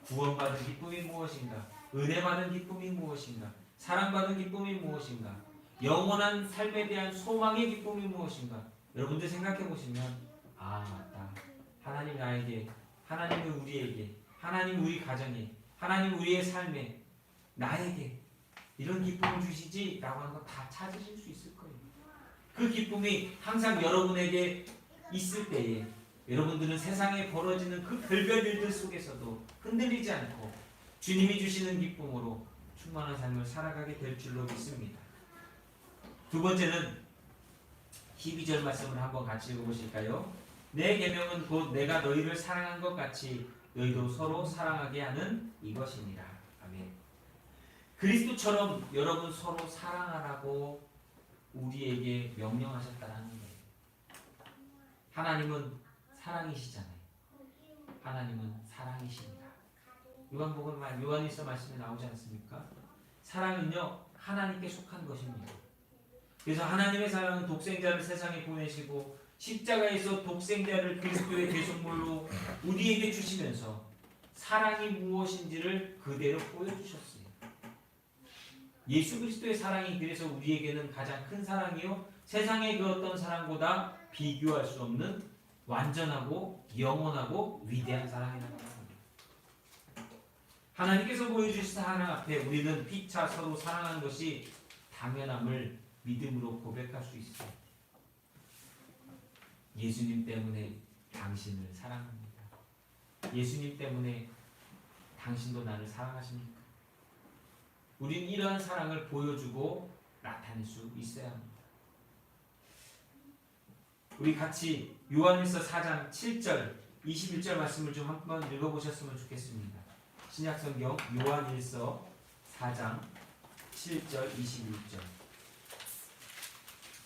구원받은 기쁨이 무엇인가? 은혜받은 기쁨이 무엇인가? 사랑받은 기쁨이 무엇인가? 영원한 삶에 대한 소망의 기쁨이 무엇인가? 여러분들 생각해 보시면, 아 맞다, 하나님 나에게, 하나님은 우리에게, 하나님 우리 가정에, 하나님 우리의 삶에, 나에게 이런 기쁨을 주시지 라고 하는 거 다 찾으실 수 있을 거예요. 그 기쁨이 항상 여러분에게 있을 때에 여러분들은 세상에 벌어지는 그 별별 일들 속에서도 흔들리지 않고 주님이 주시는 기쁨으로 충만한 삶을 살아가게 될 줄로 믿습니다. 두 번째는 12절 말씀을 한번 같이 읽어보실까요? 내 계명은 곧 내가 너희를 사랑한 것 같이 너희도 서로 사랑하게 하는 이것이니라. 아멘. 그리스도처럼 여러분 서로 사랑하라고 우리에게 명령하셨다는 거예요. 하나님은 사랑이시잖아요. 하나님은 사랑이십니다. 요한복음 요한일서 말씀에 나오지 않습니까? 사랑은요 하나님께 속한 것입니다. 그래서 하나님의 사랑은 독생자를 세상에 보내시고 십자가에서 독생자를 그리스도의 대속물로 우리에게 주시면서 사랑이 무엇인지를 그대로 보여주셨어요. 예수 그리스도의 사랑이 그래서 우리에게는 가장 큰 사랑이요, 세상의 그 어떤 사랑보다 비교할 수 없는 완전하고 영원하고 위대한 사랑이라는 겁니다. 하나님께서 보여주신 사랑 앞에 우리는 피차 서로 사랑하는 것이 당연함을 믿음으로 고백할 수 있어요. 예수님 때문에 당신을 사랑합니다. 예수님 때문에 당신도 나를 사랑하십니까? 우린 이러한 사랑을 보여주고 나타낼 수 있어야 합니다. 우리 같이 요한일서 4장 7절 21절 말씀을 좀 한번 읽어보셨으면 좋겠습니다. 신약성경 요한일서 4장 7절 21절.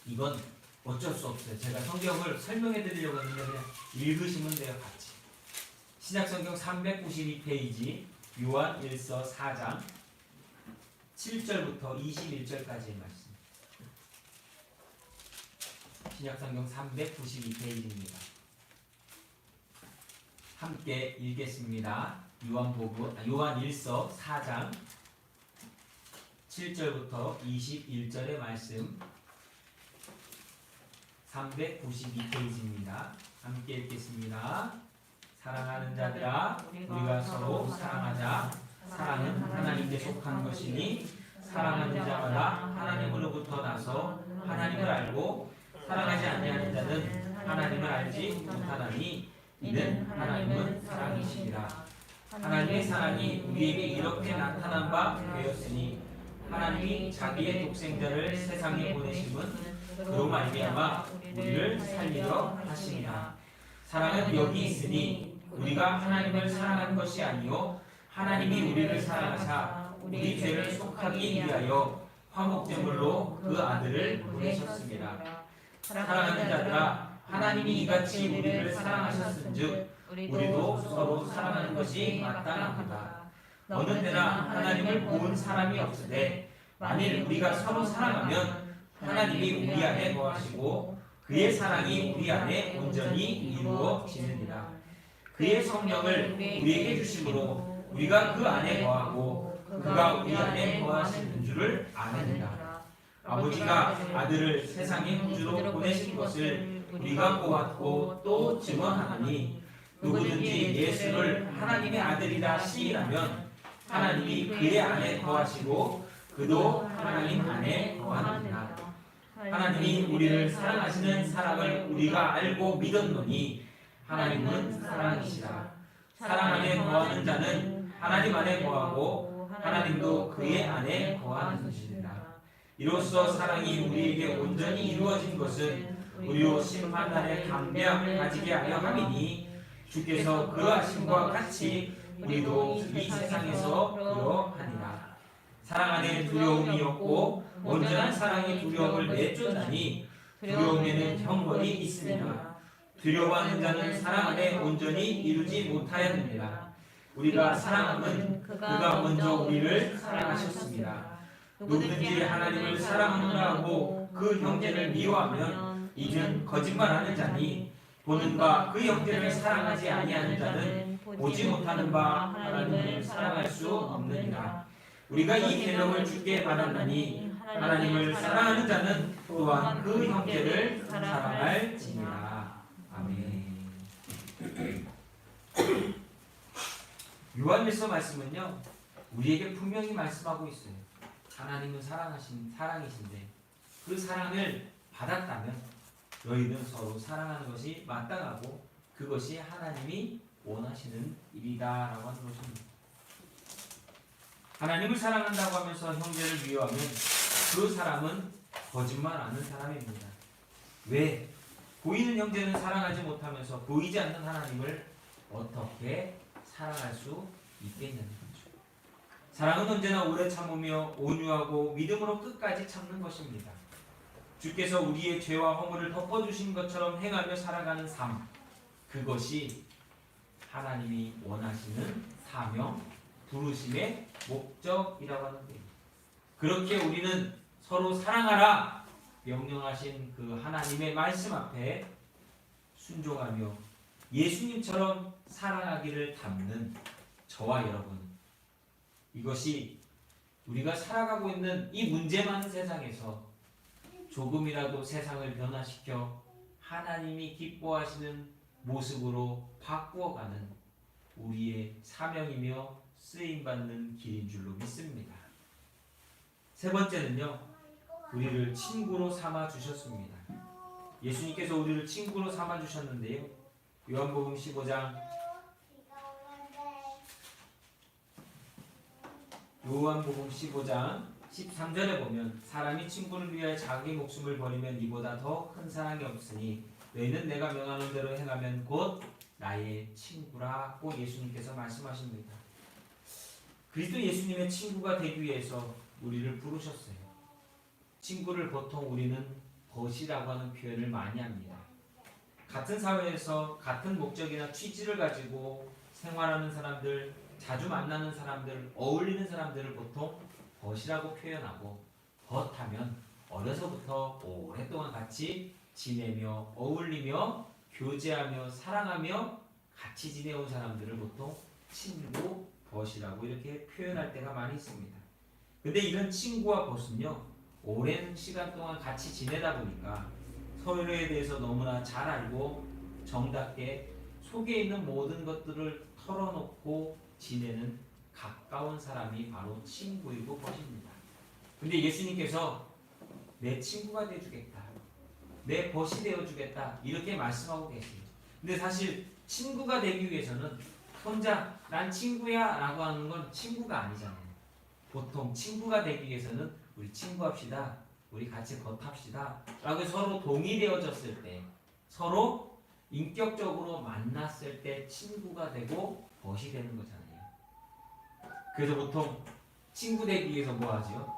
이건 어쩔 수 없어요. 제가 성경을 설명해 드리려고 하는데 그냥 읽으시면 돼요. 같이. 신약성경 392페이지 요한일서 4장 7절부터 21절까지의 말씀. 신약성경 392페이지입니다. 함께 읽겠습니다. 요한일서 4장 7절부터 21절의 말씀. 392페이지입니다. 함께 읽겠습니다. 사랑하는 자들아, 우리가 서로 사랑하자. 사랑은 하나님께 속한 것이니 사랑하는 자마다 하나님으로부터 나서 하나님을 알고, 사랑하지 아니하는 자는 하나님을 알지 못하나니 이는 하나님은 사랑이시니라. 하나님의 사랑이 우리에게 이렇게 나타난 바 되었으니 하나님이 자기의 독생자를 세상에 보내심은 그로 말미암아 우리를 살리려 하심이라. 사랑은 여기 있으니 우리가 하나님을 사랑한 것이 아니요 하나님이 우리를 사랑하사 우리 죄를 속하기 위하여 화목제물로 그 아들을 보내셨습니다. 사랑하는 자들아, 하나님이 이같이 우리를 사랑하셨은즉 우리도 서로 사랑하는 것이 마땅합니다. 어느 때나 하나님을 본 사람이 없으되 만일 우리가 서로 사랑하면 하나님이 우리 안에 거하시고 그의 사랑이 우리 안에 온전히 이루어지느니라. 그의 성령을 우리에게 주심으로 우리가 그 안에 거하고 그가 우리 안에 거하시는 줄을 아느니라. 아버지가 아들을 세상의 구주로 보내신 것을 우리가 보았고 또 증언하노니 누구든지 예수를 하나님의 아들이라 시인하면 하나님이 그의 안에 거하시고 그도 하나님 안에 거하느니라. 하나님이 우리를 사랑하시는 사랑을 우리가 알고 믿었노니 하나님은 사랑이시라. 사랑 안에 거하는 자는 하나님 안에 거하고 하나님도 그의 안에 거하는 것이니라. 이로써 사랑이 우리에게 온전히 이루어진 것은 우리로 심판날에 담대함을 가지게 하려 함이니 주께서 그러하심과 같이 우리도 이 세상에서 그러하니라. 사랑 안에 두려움이 없고 온전한 사랑이 두려움을 내쫓나니 두려움에는 형벌이 있습니다. 두려워하는 자는 사랑 안에 온전히 이루지 못하였느니라. 우리가 사랑함은 그가 먼저 우리를 사랑하셨습니다. 누구든지 하나님을 사랑하노라 하고 그 형제를 미워하면 이는 거짓말하는 자니 보는 바 그 형제를 사랑하지 아니하는 자는 보지 못하는 바 하나님을 사랑할 수 없느니라. 우리가 이 계명을 주께 받았나니 하나님을 사랑하는 자는 또한 그 형제를 사랑할지니라. 아멘. 요한일서 말씀은요 우리에게 분명히 말씀하고 있어요. 하나님은 사랑이신데 그 사랑을 받았다면 너희는 서로 사랑하는 것이 마땅하고 그것이 하나님이 원하시는 일이다라고 하는 것입니다. 하나님을 사랑한다고 하면서 형제를 미워하면 그 사람은 거짓말하는 사람입니다. 왜? 보이는 형제는 사랑하지 못하면서 보이지 않는 하나님을 어떻게 사랑할 수 있겠냐는 거죠. 사랑은 언제나 오래 참으며 온유하고 믿음으로 끝까지 참는 것입니다. 주께서 우리의 죄와 허물을 덮어주신 것처럼 행하며 살아가는 삶, 그것이 하나님이 원하시는 사명, 부르심의 목적이라고 하는 거예요. 그렇게 우리는 서로 사랑하라 명령하신 그 하나님의 말씀 앞에 순종하며 예수님처럼 사랑하기를 담는 저와 여러분, 이것이 우리가 살아가고 있는 이 문제 많은 세상에서 조금이라도 세상을 변화시켜 하나님이 기뻐하시는 모습으로 바꾸어가는 우리의 사명이며 쓰임받는 길인 줄로 믿습니다. 세 번째는요, 우리를 친구로 삼아 주셨습니다. 예수님께서 우리를 친구로 삼아 주셨는데요, 요한복음 15장 13절에 보면 사람이 친구를 위하여 자기 목숨을 버리면 이보다 더 큰 사랑이 없으니 너희는 내가 명하는 대로 행하면 곧 나의 친구라고 예수님께서 말씀하십니다. 그리스도 예수님의 친구가 되기 위해서 우리를 부르셨어요. 친구를 보통 우리는 벗이라고 하는 표현을 많이 합니다. 같은 사회에서 같은 목적이나 취지를 가지고 생활하는 사람들, 자주 만나는 사람들, 어울리는 사람들을 보통 벗이라고 표현하고, 벗하면 어려서부터 오랫동안 같이 지내며 어울리며 교제하며 사랑하며 같이 지내온 사람들을 보통 친구, 벗이라고 이렇게 표현할 때가 많이 있습니다. 근데 이런 친구와 벗은요, 오랜 시간 동안 같이 지내다 보니까 서로에 대해서 너무나 잘 알고 정답게 속에 있는 모든 것들을 털어놓고 지내는 가까운 사람이 바로 친구이고 벗입니다. 근데 예수님께서 내 친구가 되어주겠다, 내 벗이 되어주겠다 이렇게 말씀하고 계세요. 근데 사실 친구가 되기 위해서는 혼자 난 친구야 라고 하는 건 친구가 아니잖아요. 보통 친구가 되기 위해서는 우리 친구합시다, 우리 같이 겉합시다 라고 서로 동의되어졌을 때, 서로 인격적으로 만났을 때 친구가 되고 벗이 되는 거잖아요. 그래서 보통 친구 되기 위해서 뭐 하죠?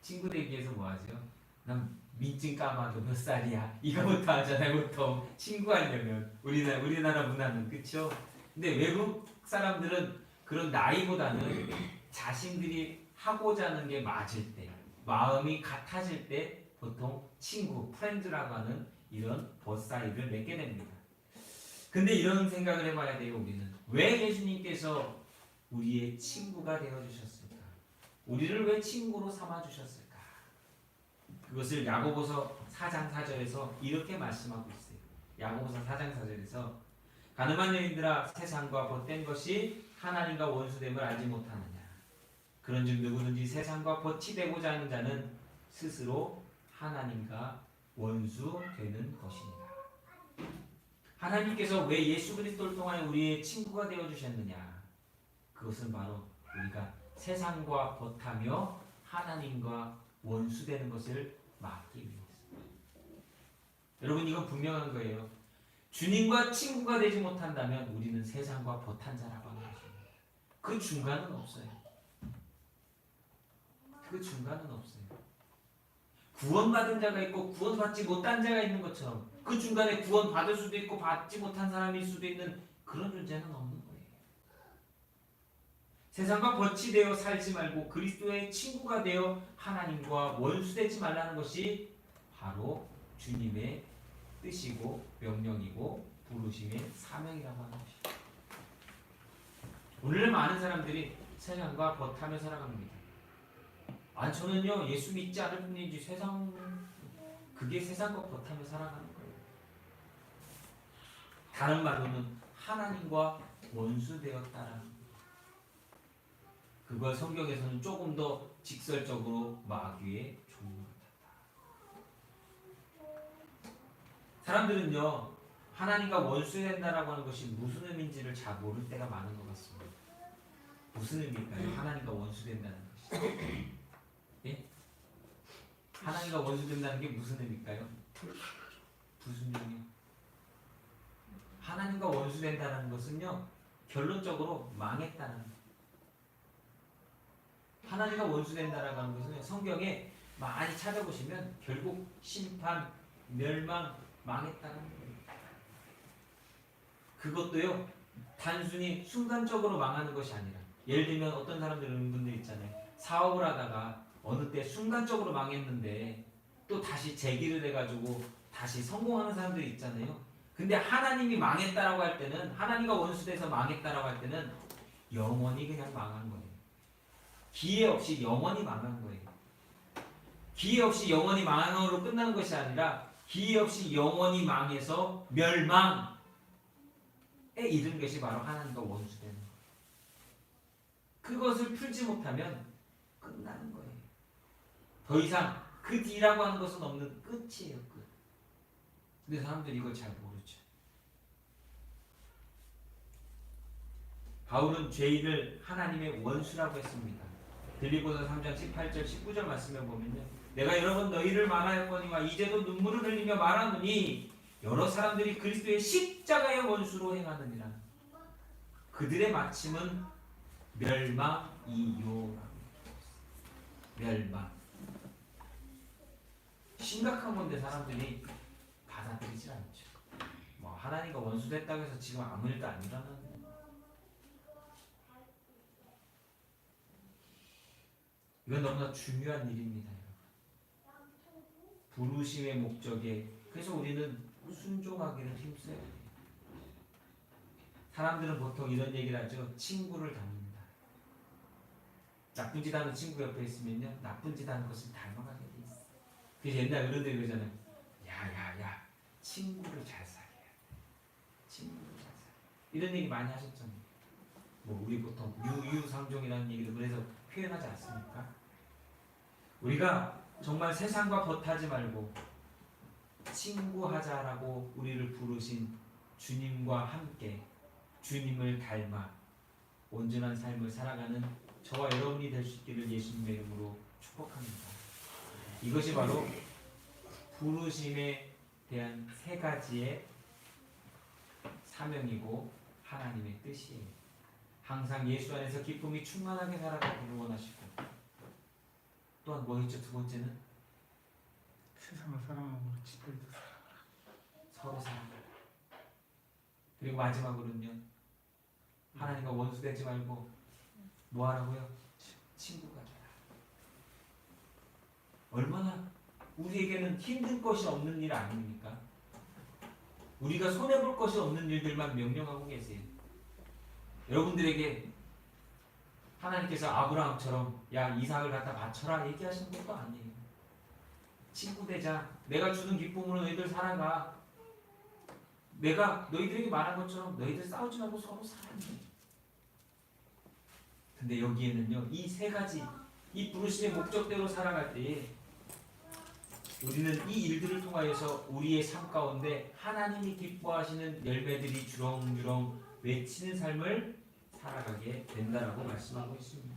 친구 되기 위해서 뭐 하죠? 난 민증 까마도 몇 살이야 이거부터 하잖아요. 보통 친구 하려면 우리나라 문화는 그렇죠. 근데 외국 사람들은 그런 나이보다는 자신들이 하고자 하는 게 맞을 때, 마음이 같아질 때 보통 친구, 프렌드라고 하는 이런 벗 사이를 맺게 됩니다. 근데 이런 생각을 해봐야 돼요. 우리는 왜 예수님께서 우리의 친구가 되어주셨을까? 우리를 왜 친구로 삼아주셨을까? 그것을 야고보서 4장 4절에서 이렇게 말씀하고 있어요. 야고보서 4장 4절에서 가늠한 여인들아 세상과 벗된 것이 하나님과 원수됨을 알지 못하느냐. 그런즉 누구든지 세상과 벗이 되고자 하는 자는 스스로 하나님과 원수 되는 것이니라. 하나님께서 왜 예수 그리스도를 통하여 우리의 친구가 되어주셨느냐. 그것은 바로 우리가 세상과 벗하며 하나님과 원수되는 것을 막기 위해서. 여러분 이건 분명한 거예요. 주님과 친구가 되지 못한다면 우리는 세상과 벗한 자라고 하는 것입니다. 그 중간은 없어요. 그 중간은 없어요. 구원받은 자가 있고 구원받지 못한 자가 있는 것처럼 그 중간에 구원받을 수도 있고 받지 못한 사람일 수도 있는 그런 존재는 없는 거예요. 세상과 벗이 되어 살지 말고 그리스도의 친구가 되어 하나님과 원수되지 말라는 것이 바로 주님의 뜻이고 명령이고 부르심의 사명이라고 하는 것입니다. 오늘날 많은 사람들이 세상과 벗하며 살아갑니다. 저는요 예수 믿지 않을 뿐이지 그게 세상과 벗하며 살아가는 거예요. 다른 말로는 하나님과 원수되었다라는 거예요. 그걸 성경에서는 조금 더 직설적으로 마귀의 종류 같았다. 사람들은요 하나님과 원수된다라고 하는 것이 무슨 의미인지를 잘 모를 때가 많은 것 같습니다. 무슨 의미일까요? 하나님과 원수된다는 것이. 예? 하나님과 원수된다는 게 무슨 의미일까요? 무슨 의미요? 하나님과 원수된다는 것은요 결론적으로 망했다는 거예요. 하나님과 원수된다라고 하는 것은 성경에 많이 찾아보시면 결국 심판, 멸망, 망했다는 거예요. 그것도요 단순히 순간적으로 망하는 것이 아니라, 예를 들면 어떤 사람들은 분들 있잖아요. 사업을 하다가 어느 때 순간적으로 망했는데 또 다시 재기를 해가지고 다시 성공하는 사람들이 있잖아요. 근데 하나님이 망했다라고 할 때는, 하나님과 원수돼서 망했다라고 할 때는 영원히 그냥 망한 거예요. 기회 없이 영원히 망한 거예요. 기회 없이 영원히 망한 거로 끝나는 것이 아니라 기회 없이 영원히 망해서 멸망에 이른 것이 바로 하나님과 원수되는 거예요. 그것을 풀지 못하면 끝나는 거예요. 더 이상 그 뒤라고 하는 것은 없는 끝이에요. 끝. 근데 사람들이 이걸 잘 모르죠. 바울은 죄인을 하나님의 원수라고 했습니다. 빌립보서 3장 18절 19절 말씀에 보면요, 내가 여러 번 너희를 말하였거니와 이제도 눈물을 흘리며 말하노니 여러 사람들이 그리스도의 십자가의 원수로 행하느니라. 그들의 마침은 멸망이요. 멸망. 심각한 건데 사람들이 받아들이질 않죠. 뭐 하나님과 원수됐다고 해서 지금 아무 일도 안 일어나는. 이건 너무나 중요한 일입니다. 부르심의 목적에, 그래서 우리는 순종하기를 힘써야 돼요. 사람들은 보통 이런 얘기를 하죠. 친구를 닮는다. 나쁜 짓 하는 친구 옆에 있으면요 나쁜 짓 하는 것을 닮아가게 돼 있어. 그래서 옛날 어른들이 그러잖아요. 야야야, 친구를 잘 사귀어야 돼. 친구를 잘 사귀어야 돼. 이런 얘기 많이 하셨잖아요. 뭐 우리 보통 유유상종이라는 얘기도 그래서 표현하지 않습니까? 우리가 정말 세상과 벗하지 말고 친구하자라고 우리를 부르신 주님과 함께 주님을 닮아 온전한 삶을 살아가는 저와 여러분이 될 수 있기를 예수님의 이름으로 축복합니다. 이것이 바로 부르심에 대한 세 가지의 사명이고 하나님의 뜻이에요. 항상 예수 안에서 기쁨이 충만하게 살아가기를 원하시고, 또한 뭐였죠? 두 번째는 세상을 사랑하고 지들도 서로 사랑. 그리고 마지막으로는요, 하나님과 원수 되지 말고 뭐 하라고요? 친구가 되라. 얼마나 우리에게는 힘든 것이 없는 일 아닙니까? 우리가 손해볼 것이 없는 일들만 명령하고 계세요. 여러분들에게 하나님께서 아브라함처럼 야 이삭을 갖다 바쳐라 얘기하시는 것도 아니에요. 친구 되자. 내가 주는 기쁨으로 너희들 살아가. 내가 너희들에게 말한 것처럼 너희들 싸우지 말고 서로 사랑해. 근데 여기에는요, 이 세 가지, 이 부르심의 목적대로 살아갈 때에 우리는 이 일들을 통하여서 우리의 삶 가운데 하나님이 기뻐하시는 열매들이 주렁주렁 맺히는 삶을 살아가게 된다라고 말씀하고 있습니다.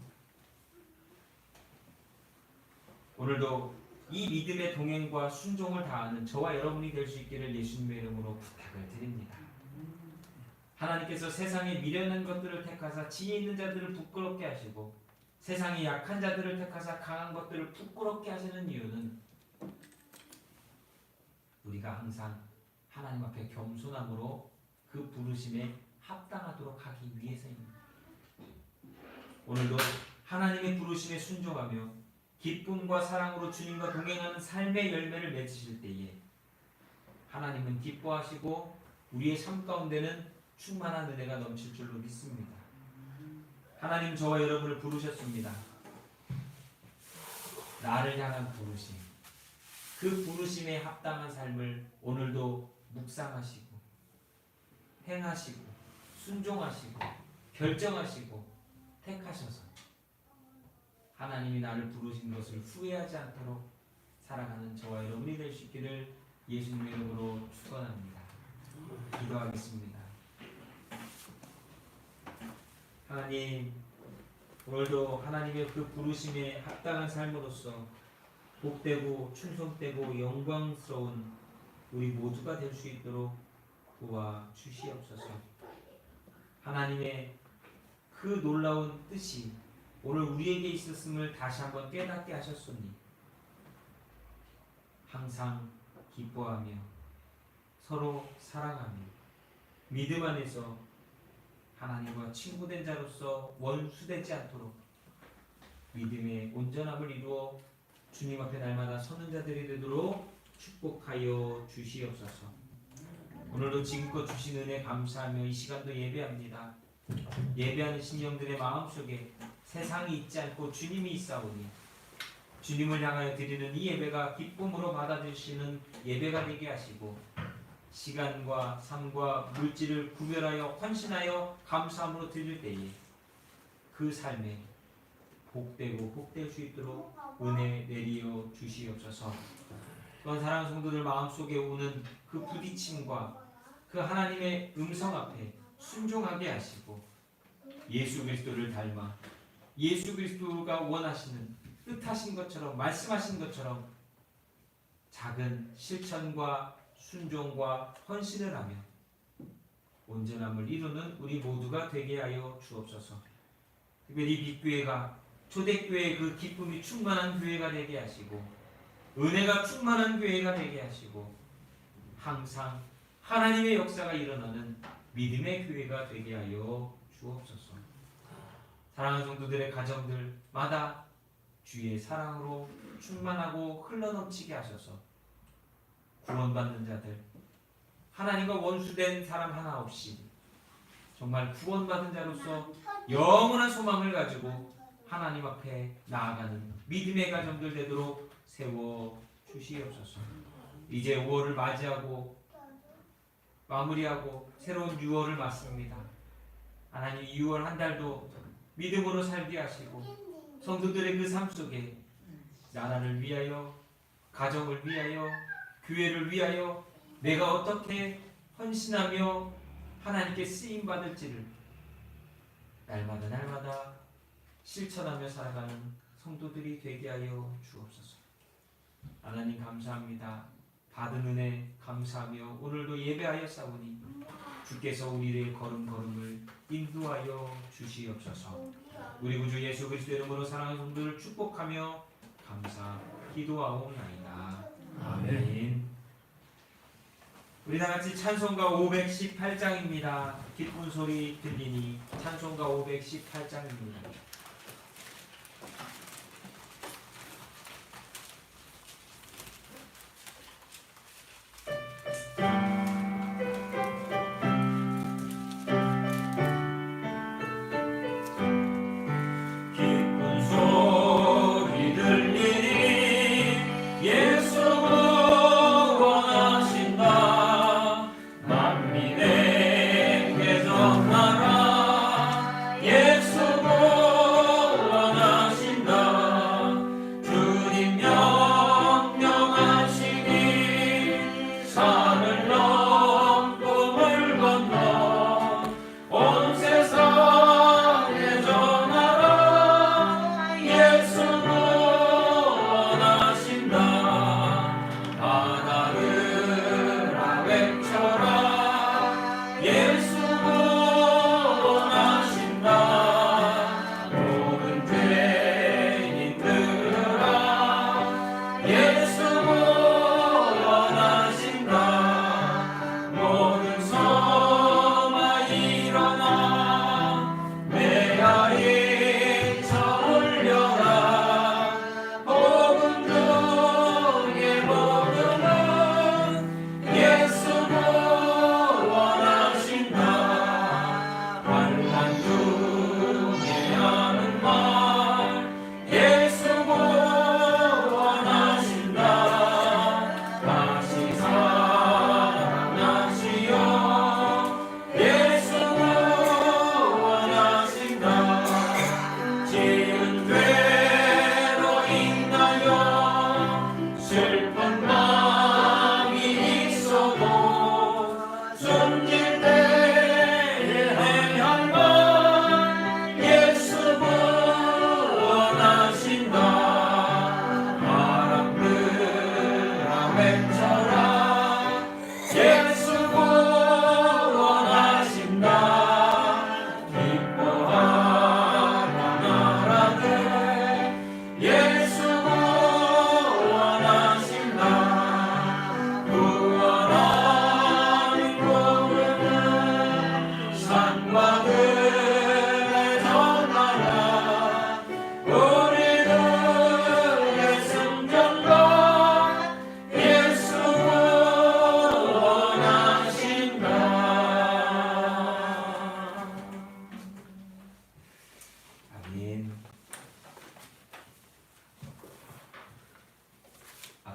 오늘도 이 믿음의 동행과 순종을 다하는 저와 여러분이 될 수 있기를 예수님의 이름으로 부탁을 드립니다. 하나님께서 세상에 미련한 것들을 택하사 지혜 있는 자들을 부끄럽게 하시고 세상에 약한 자들을 택하사 강한 것들을 부끄럽게 하시는 이유는 우리가 항상 하나님 앞에 겸손함으로 그 부르심에 합당하도록 하기 위해서입니다. 오늘도 하나님의 부르심에 순종하며 기쁨과 사랑으로 주님과 동행하는 삶의 열매를 맺으실 때에 하나님은 기뻐하시고 우리의 삶 가운데는 충만한 은혜가 넘칠 줄로 믿습니다. 하나님 저와 여러분을 부르셨습니다. 나를 향한 부르심, 그 부르심에 합당한 삶을 오늘도 묵상하시고 행하시고 순종하시고 결정하시고 택하셔서 하나님이 나를 부르신 것을 후회하지 않도록 살아가는 저와 여러분이 될 수 있기를 예수님의 이름으로 축원합니다. 기도하겠습니다. 하나님, 오늘도 하나님의 그 부르심에 합당한 삶으로서 복되고 충성되고 영광스러운 우리 모두가 될 수 있도록 도와 주시옵소서. 하나님의 그 놀라운 뜻이 오늘 우리에게 있었음을 다시 한번 깨닫게 하셨으니 항상 기뻐하며 서로 사랑하며 믿음 안에서 하나님과 친구된 자로서 원수되지 않도록 믿음의 온전함을 이루어 주님 앞에 날마다 서는 자들이 되도록 축복하여 주시옵소서. 오늘도 지금껏 주신 은혜 감사하며 이 시간도 예배합니다. 예배하는 심령들의 마음속에 세상이 있지 않고 주님이 있사오니 주님을 향하여 드리는 이 예배가 기쁨으로 받아들이시는 예배가 되게 하시고 시간과 삶과 물질을 구별하여 헌신하여 감사함으로 드릴 때에 그 삶에 복되고 복될 수 있도록 은혜 내리어 주시옵소서. 또한 사랑하는 성도들 마음속에 오는 그 부딪힘과 그 하나님의 음성 앞에 순종하게 하시고 예수 그리스도를 닮아 예수 그리스도가 원하시는 뜻하신 것처럼 말씀하신 것처럼 작은 실천과 순종과 헌신을 하며 온전함을 이루는 우리 모두가 되게 하여 주옵소서. 특별히 빛교회가 초대교회의 그 기쁨이 충만한 교회가 되게 하시고 은혜가 충만한 교회가 되게 하시고 항상 하나님의 역사가 일어나는 믿음의 교회가 되게 하여 주옵소서. 사랑하는 성도들의 가정들마다 주의 사랑으로 충만하고 흘러넘치게 하셔서 구원받는 자들, 하나님과 원수된 사람 하나 없이 정말 구원받은 자로서 영원한 소망을 가지고 하나님 앞에 나아가는 믿음의 가정들 되도록 세워 주시옵소서. 이제 5월을 맞이하고 마무리하고 새로운 6월을 맞습니다. 하나님 6월 한 달도 믿음으로 살게 하시고 성도들의 그 삶 속에 나라를 위하여 가정을 위하여 교회를 위하여 내가 어떻게 헌신하며 하나님께 쓰임 받을지를 날마다 실천하며 살아가는 성도들이 되게 하여 주옵소서. 하나님 감사합니다. 받은 은혜 감사하며 오늘도 예배하여 싸우니 주께서 우리의 걸음걸음을 인도하여 주시옵소서. 우리 구주 예수 그리스도의 이름으로 사랑하는 성도를 축복하며 감사 기도하옵나이다. 아멘. 우리 다같이 찬송가 518장입니다. 기쁜 소리 들리니 찬송가 518장입니다.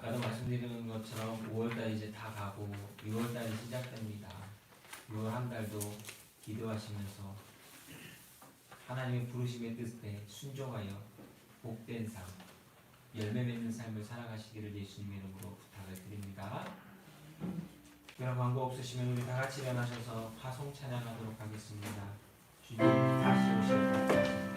아까도 말씀드린 것처럼 5월달 이제 다 가고 6월달이 시작됩니다. 6월 한 달도 기도하시면서 하나님의 부르심의 뜻에 순종하여 복된 삶, 열매 맺는 삶을 살아가시기를 예수님의 이름으로 부탁을 드립니다. 그런 광고 없으시면 우리 다 같이 일어나셔서 화송 찬양하도록 하겠습니다. 주님 다시 오실 것입니다.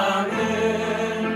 나는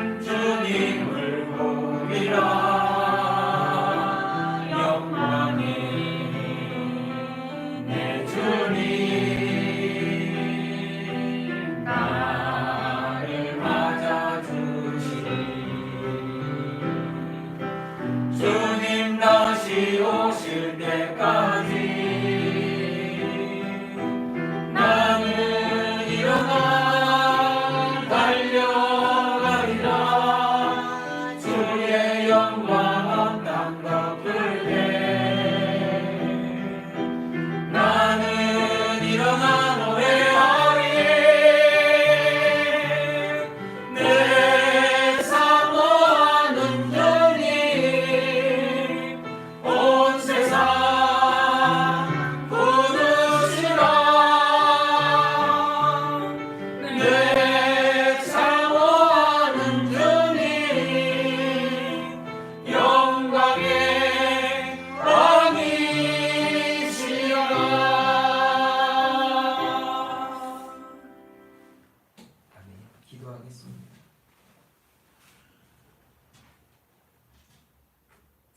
기도하겠습니다.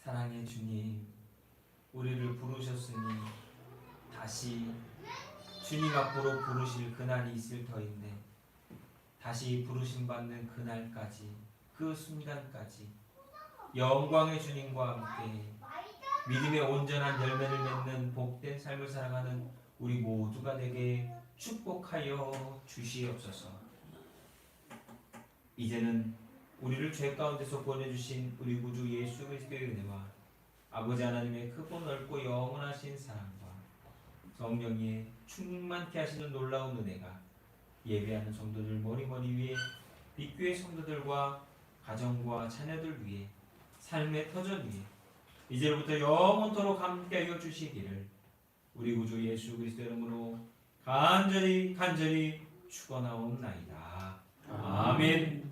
사랑의 주님, 우리를 부르셨으니 다시 주님 앞으로 부르실 그날이 있을 터인데 다시 부르심 받는 그날까지, 그 순간까지 영광의 주님과 함께 믿음의 온전한 열매를 맺는 복된 삶을 살아가는 우리 모두가 되게 축복하여 주시옵소서. 이제는 우리를 죄 가운데서 구원해주신 우리 구주 예수 그리스도의 은혜와 아버지 하나님의 크고 넓고 영원하신 사랑과 성령의 충만케 하시는 놀라운 은혜가 예배하는 성도들 머리머리 위에, 빛교회 성도들과 가정과 자녀들 위에, 삶의 터전 위에 이제부터 영원토록 함께하여 주시기를 우리 구주 예수 그리스도의 이름으로 간절히 축원하옵나이다. 아멘.